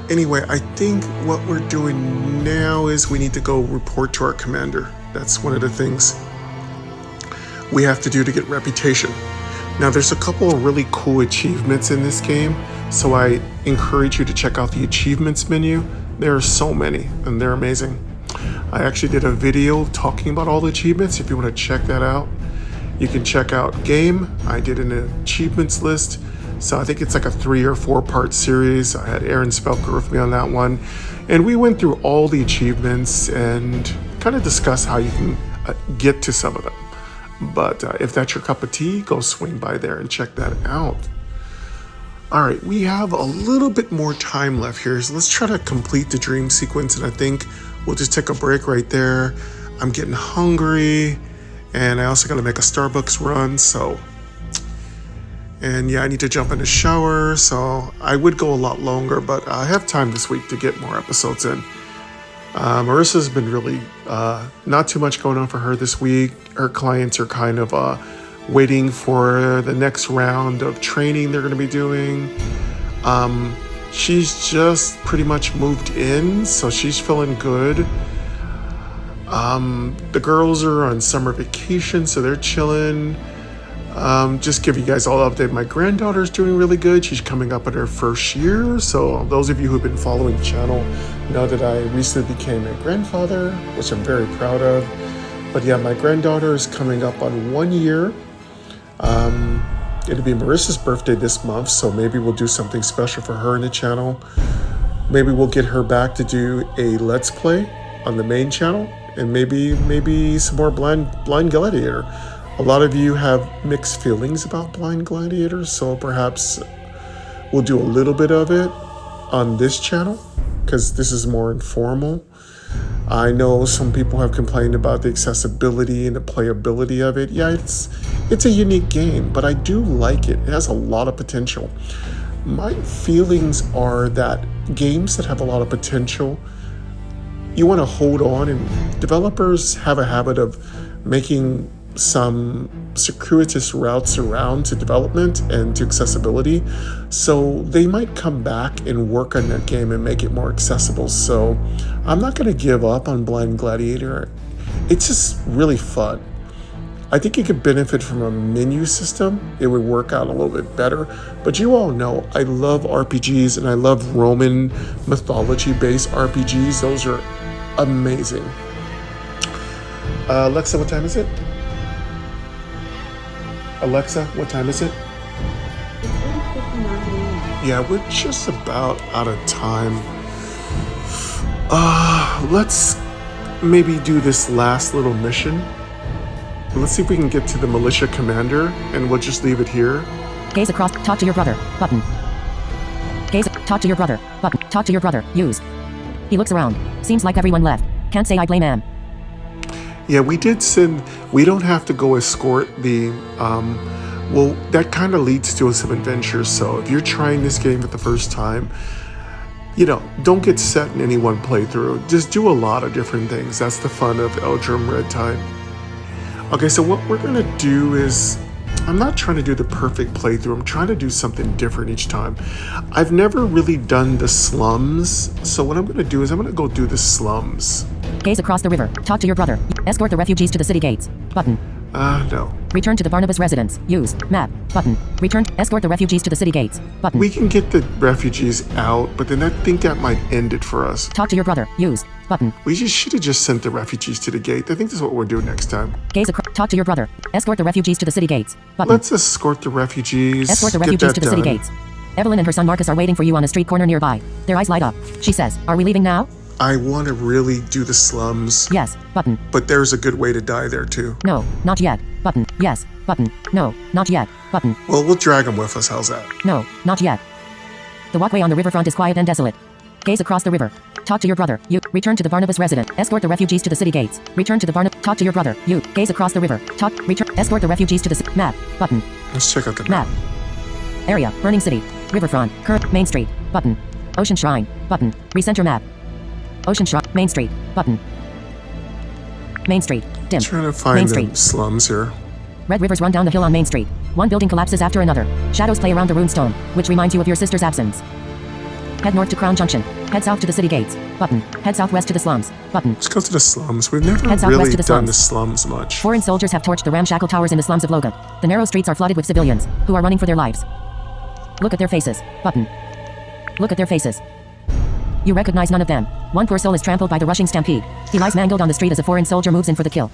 Anyway, I think what we're doing now is we need to go report to our commander. That's one of the things we have to do to get reputation. Now, there's a couple of really cool achievements in this game, so I encourage you to check out the achievements menu. There are so many, and they're amazing. I actually did a video talking about all the achievements. If you want to check that out, you can check out game. I did an achievements list. So I think it's like a 3 or 4 part series. I had Aaron Spelker with me on that one. And we went through all the achievements and kind of discussed how you can get to some of them. But if that's your cup of tea, go swing by there and check that out. All right, we have a little bit more time left here. So let's try to complete the dream sequence. And I think we'll just take a break right there. I'm getting hungry. And I also got to make a Starbucks run. And yeah, I need to jump in the shower, so I would go a lot longer, but I have time this week to get more episodes in. Marissa's been really not too much going on for her this week. Her clients are kind of waiting for the next round of training they're going to be doing. She's just pretty much moved in, so she's feeling good. The girls are on summer vacation, so they're chilling. Just give you guys all an update. My granddaughter's doing really good. She's coming up in her first year. So those of you who've been following the channel know that I recently became a grandfather, which I'm very proud of. But yeah, my granddaughter is coming up on 1 year. It'll be Marissa's birthday this month, so maybe we'll do something special for her in the channel. Maybe we'll get her back to do a Let's Play on the main channel, and maybe some more Blind Gladiator. A lot of you have mixed feelings about Blind Gladiator, so perhaps we'll do a little bit of it on this channel because this is more informal. I know some people have complained about the accessibility and the playability of it. Yeah, it's a unique game, but I do like it. It has a lot of potential. My feelings are that games that have a lot of potential, you want to hold on, and developers have a habit of making some circuitous routes around to development and to accessibility. So they might come back and work on that game and make it more accessible. So I'm not going to give up on Blind Gladiator. It's just really fun. I think it could benefit from a menu system. It would work out a little bit better. But you all know I love RPGs, and I love Roman mythology-based RPGs. Those are amazing. Alexa, what time is it? Alexa, what time is it? It's 8:59 a.m. Yeah, we're just about out of time. Let's maybe do this last little mission. Let's see if we can get to the militia commander, and we'll just leave it here. Gaze across. Talk to your brother. Button. Gaze. Talk to your brother. Button. Talk to your brother. Use. He looks around. Seems like everyone left. Can't say I blame Am. Yeah, we did send. We don't have to go escort the. Well, that kind of leads to some adventures. So if you're trying this game for the first time, you know, don't get set in any one playthrough. Just do a lot of different things. That's the fun of Eldrum Red Tide. Okay, so what we're gonna do is I'm not trying to do the perfect playthrough. I'm trying to do something different each time. I've never really done the slums, so what I'm going to do is I'm going to go do the slums. Gaze across the river. Talk to your brother. Escort the refugees to the city gates. Button. No. Return to the Barnabas residence. Use map. Button. Return. Escort the refugees to the city gates. Button. We can get the refugees out, but then I think that might end it for us. Talk to your brother. Use button. We should have just sent the refugees to the gate. I think this is what we'll do next time. Gaze across. Talk to your brother. Escort the refugees to the city gates. Button. Let's escort the refugees. Escort the Get refugees that to the city done. gates. Evelyn and her son Marcus are waiting for you on a street corner nearby. Their eyes light up. She says, "Are we leaving now?" I want to really do the slums, Yes. Button. but there's a good way to die there too. No. Not yet. Button. Yes. Button. No. Not yet. Button. Well, we'll drag them with us. How's that? No. Not yet. The walkway on the riverfront is quiet and desolate. Gaze across the river. Talk to your brother. You. Return to the Barnabas residence. Escort the refugees to the city gates. Return to the Barnabas. Talk to your brother. You. Gaze across the river. Talk. Return. Escort the refugees to the map. Button. Let's check out the Map. Area. Burning city. Riverfront. Current. Main Street. Button. Ocean Shrine. Button. Recenter map. Ocean Shrine. Main Street. Button. Main Street. Dim. Trying to find Main the Street. slums here. Red rivers run down the hill on Main Street. One building collapses after another. Shadows play around the runestone, which reminds you of your sister's absence. Head north to Crown Junction. Head south to the city gates. Button. Head southwest to the slums. Button. Let's go to the slums. We've never Head southwest really to the done slums. the slums much. Foreign soldiers have torched the ramshackle towers in the slums of Logan. The narrow streets are flooded with civilians, who are running for their lives. Look at their faces. Button. Look at their faces. You recognize none of them. One poor soul is trampled by the rushing stampede. He lies mangled on the street as a foreign soldier moves in for the kill.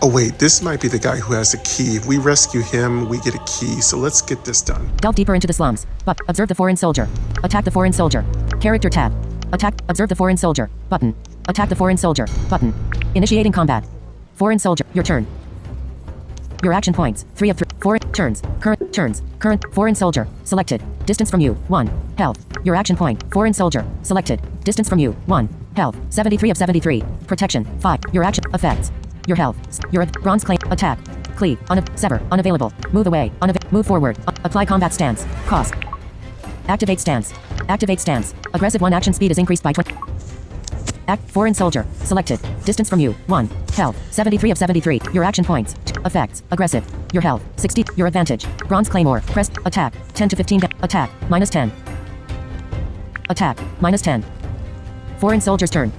Oh wait, this might be the guy who has the key. If we rescue him, we get a key. So let's get this done. Delve deeper into the slums. But observe the foreign soldier. Attack the foreign soldier. Character tab. Attack. Observe the foreign soldier. Button. Attack the foreign soldier. Button. Initiating combat. Foreign soldier. Your turn. Your action points. 3 of 3. Foreign turns. Current turns. Current foreign soldier. Selected. Distance from you. 1. Health. Your action point. Foreign soldier. Selected. Distance from you. 1. Health. 73 of 73. Protection. 5. Your action effects. Your health. Your bronze claim. Attack. Cleave. Sever. Unavailable. Move away. Move forward. Apply combat stance. Cost. Activate stance. Activate stance. Aggressive 1 action speed is increased by 20. Foreign soldier. Selected. Distance from you. 1. Health. 73 of 73. Your action points. Effects. Aggressive. Your health. 60. Your advantage. Bronze claymore. Press. Attack. 10 to 15. Attack. Minus 10. Attack. Minus 10. Foreign soldier's turn.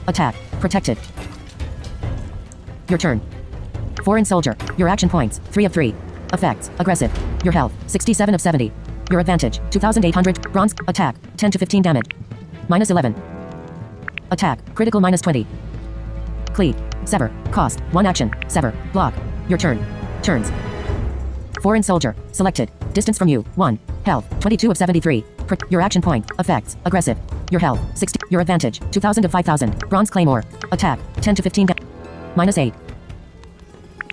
Attack. Protected. Your turn. Foreign soldier. Your action points. 3 of 3. Effects. Aggressive. Your health. 67 of 70. Your advantage. 2,800. Bronze. Attack. 10 to 15 damage. Minus 11. Attack. Critical minus 20. Cleave. Sever. Cost. 1 action. Sever. Block. Your turn. Turns. Foreign soldier. Selected. Distance from you. 1. Health. 22 of 73. Your action point. Effects. Aggressive. Your health. 60. Your advantage. 2,000 to 5,000. Bronze claymore. Attack. 10 to 15. Minus 8.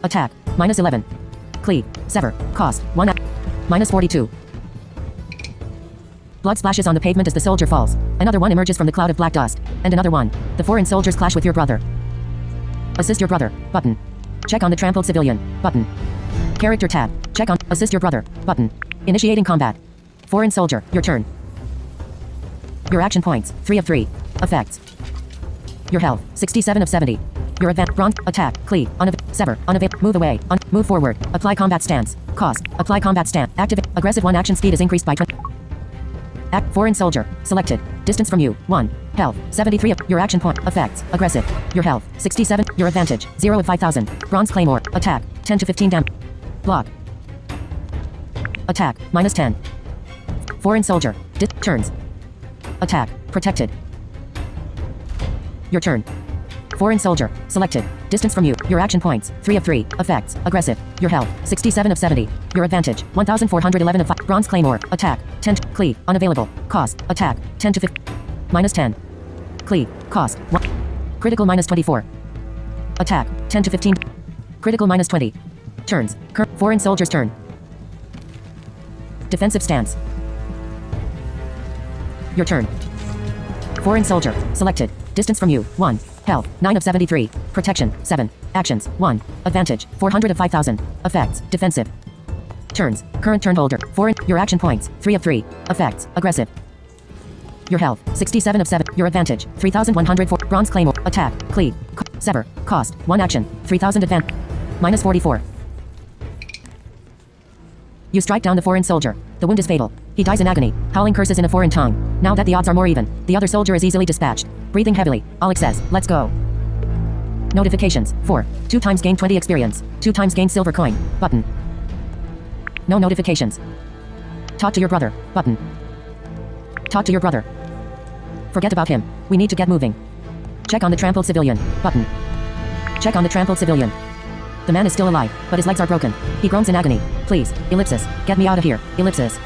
Attack. Minus 11. Cleave. Sever. Cost. 1. Minus 42. Blood splashes on the pavement as the soldier falls. Another one emerges from the cloud of black dust. And another one. The foreign soldiers clash with your brother. Assist your brother. Button. Check on the trampled civilian. Button. Character tab. Check on. Assist your brother. Button. Initiating combat. Foreign soldier. Your turn. Your action points. 3 of 3. Effects. Your health. 67 of 70. Your advanced bronze. Attack. Cleave. Sever. Move away. Move forward. Apply combat stance. Cost. Apply combat stance. Activate. Aggressive 1 action speed is increased by 20. Foreign soldier. Selected. Distance from you. 1. Health. 73 of your action point. Effects. Aggressive. Your health. 67. Your advantage. 0 of 5,000. Bronze claymore. Attack. 10 to 15 damage. Block. Attack. Minus 10. Foreign soldier. Turns. Attack. Protected. Your turn. Foreign soldier. Selected. Distance from you. Your action points. 3 of 3. Effects. Aggressive. Your health. 67 of 70. Your advantage. 1,411 of 5. Bronze claymore. Attack. 10. Cleave. Unavailable. Cost. Attack. 10 to 50. Minus 10. Cleave. Cost. 1. Critical minus 24. Attack. 10 to 15. Critical minus 20. Turns. Foreign soldier's turn. Defensive stance. Your turn. Foreign soldier. Selected. Distance from you. 1. Health. 9 of 73. Protection. 7. Actions. 1. Advantage. 400 of 5,000. Effects. Defensive. Turns. Current turn holder. Foreign. Your action points. 3 of 3. Effects. Aggressive. Your health. 67 of 7. Your advantage. 3,104. Bronze claymore. Attack. Cleave. Sever. Cost. 1 action. 3,000 advantage. Minus 44. You strike down the foreign soldier. The wound is fatal. He dies in agony, howling curses in a foreign tongue. Now that the odds are more even, the other soldier is easily dispatched. Breathing heavily, Alex says, let's go. Notifications. 4. 2 times gain 20 experience. 2 times gain silver coin. Button. No notifications. Talk to your brother. Button. Talk to your brother. Forget about him. We need to get moving. Check on the trampled civilian. Button. Check on the trampled civilian. The man is still alive, but his legs are broken. He groans in agony. Please, ellipsis. Get me out of here. Ellipsis.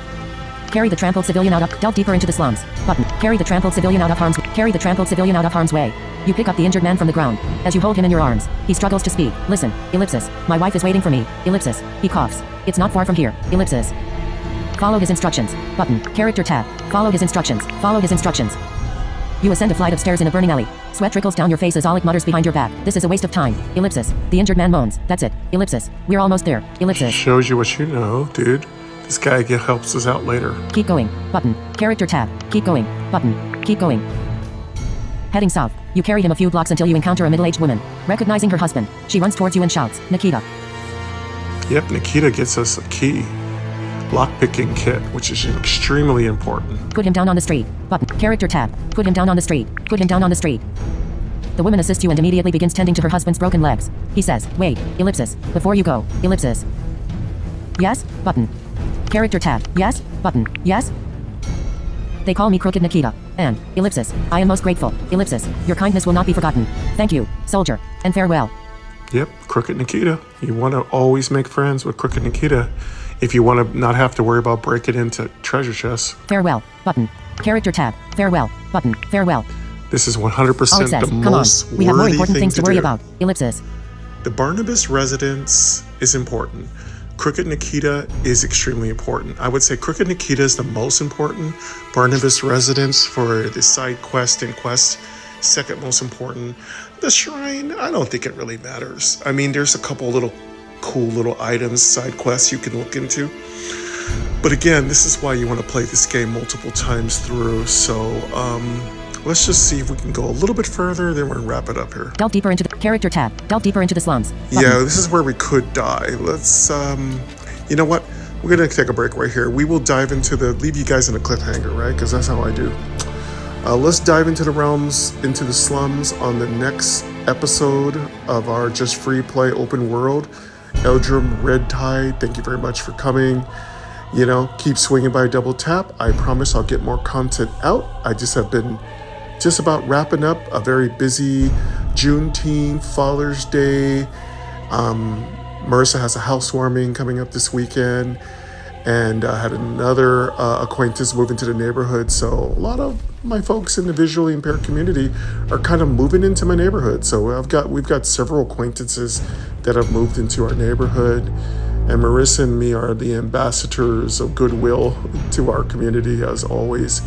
Carry the trampled civilian out of. Delve deeper into the slums. Button. Carry the trampled civilian out of harm's. Carry the trampled civilian out of harm's way. You pick up the injured man from the ground. As you hold him in your arms, he struggles to speak. Listen. Ellipsis. My wife is waiting for me. Ellipsis. He coughs. It's not far from here. Ellipsis. Follow his instructions. Button. Character tab. Follow his instructions. Follow his instructions. You ascend a flight of stairs in a burning alley. Sweat trickles down your face as Alec mutters behind your back. This is a waste of time. Ellipsis. The injured man moans. That's it. Ellipsis. We're almost there. Ellipsis. Shows you what you know, dude. This guy helps us out later. Keep going. Button. Character tab. Keep going. Button. Keep going. Heading south. You carry him a few blocks until you encounter a middle-aged woman. Recognizing her husband, she runs towards you and shouts, Nikita. Yep, Nikita gets us a key. Lockpicking kit, which is extremely important. Put him down on the street. Button. Character tab. Put him down on the street. Put him down on the street. The woman assists you and immediately begins tending to her husband's broken legs. He says, wait, ellipsis, before you go, ellipsis. Yes? Button. Character tab. Yes? Button. Yes? They call me Crooked Nikita. And, ellipsis, I am most grateful. Ellipsis, your kindness will not be forgotten. Thank you, soldier, and farewell. Yep, Crooked Nikita. You want to always make friends with Crooked Nikita if you want to not have to worry about breaking into treasure chests. Farewell. Button. Character tab. Farewell. Button. Farewell. This is 100% Alex says, the come most on. We have more important thing things to worry do. about. Ellipsis. The Barnabas residence is important. Crooked Nikita is extremely important. I would say Crooked Nikita is the most important. Barnabas residence for the side quest and quest, second most important. The shrine, I don't think it really matters. I mean, there's a couple little cool little items, side quests you can look into. But again, this is why you want to play this game multiple times through. So let's just see if we can go a little bit further, then we're going to wrap it up here. Delve deeper into the character tab. Delve deeper into the slums. Button. Yeah, this is where we could die. Let's, you know what? We're going to take a break right here. We will dive into leave you guys in a cliffhanger, right? Because that's how I do. Let's dive into the realms, into the slums on the next episode of our Just Free Play Open World. Eldrum, Red Tide, thank you very much for coming. You know, keep swinging by Double Tap. I promise I'll get more content out. I just have been just about wrapping up a very busy Juneteenth, Father's Day. Marissa has a housewarming coming up this weekend. And I had another acquaintance move into the neighborhood. So a lot of my folks in the visually impaired community are kind of moving into my neighborhood. So we've got several acquaintances that have moved into our neighborhood. And Marissa and me are the ambassadors of goodwill to our community, as always.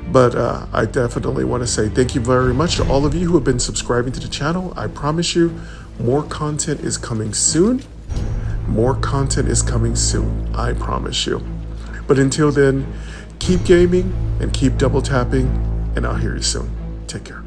But I definitely want to say thank you very much to all of you who have been subscribing to the channel. I promise you, more content is coming soon. More content is coming soon, I promise you. But until then, keep gaming and keep double tapping, and I'll hear you soon. Take care.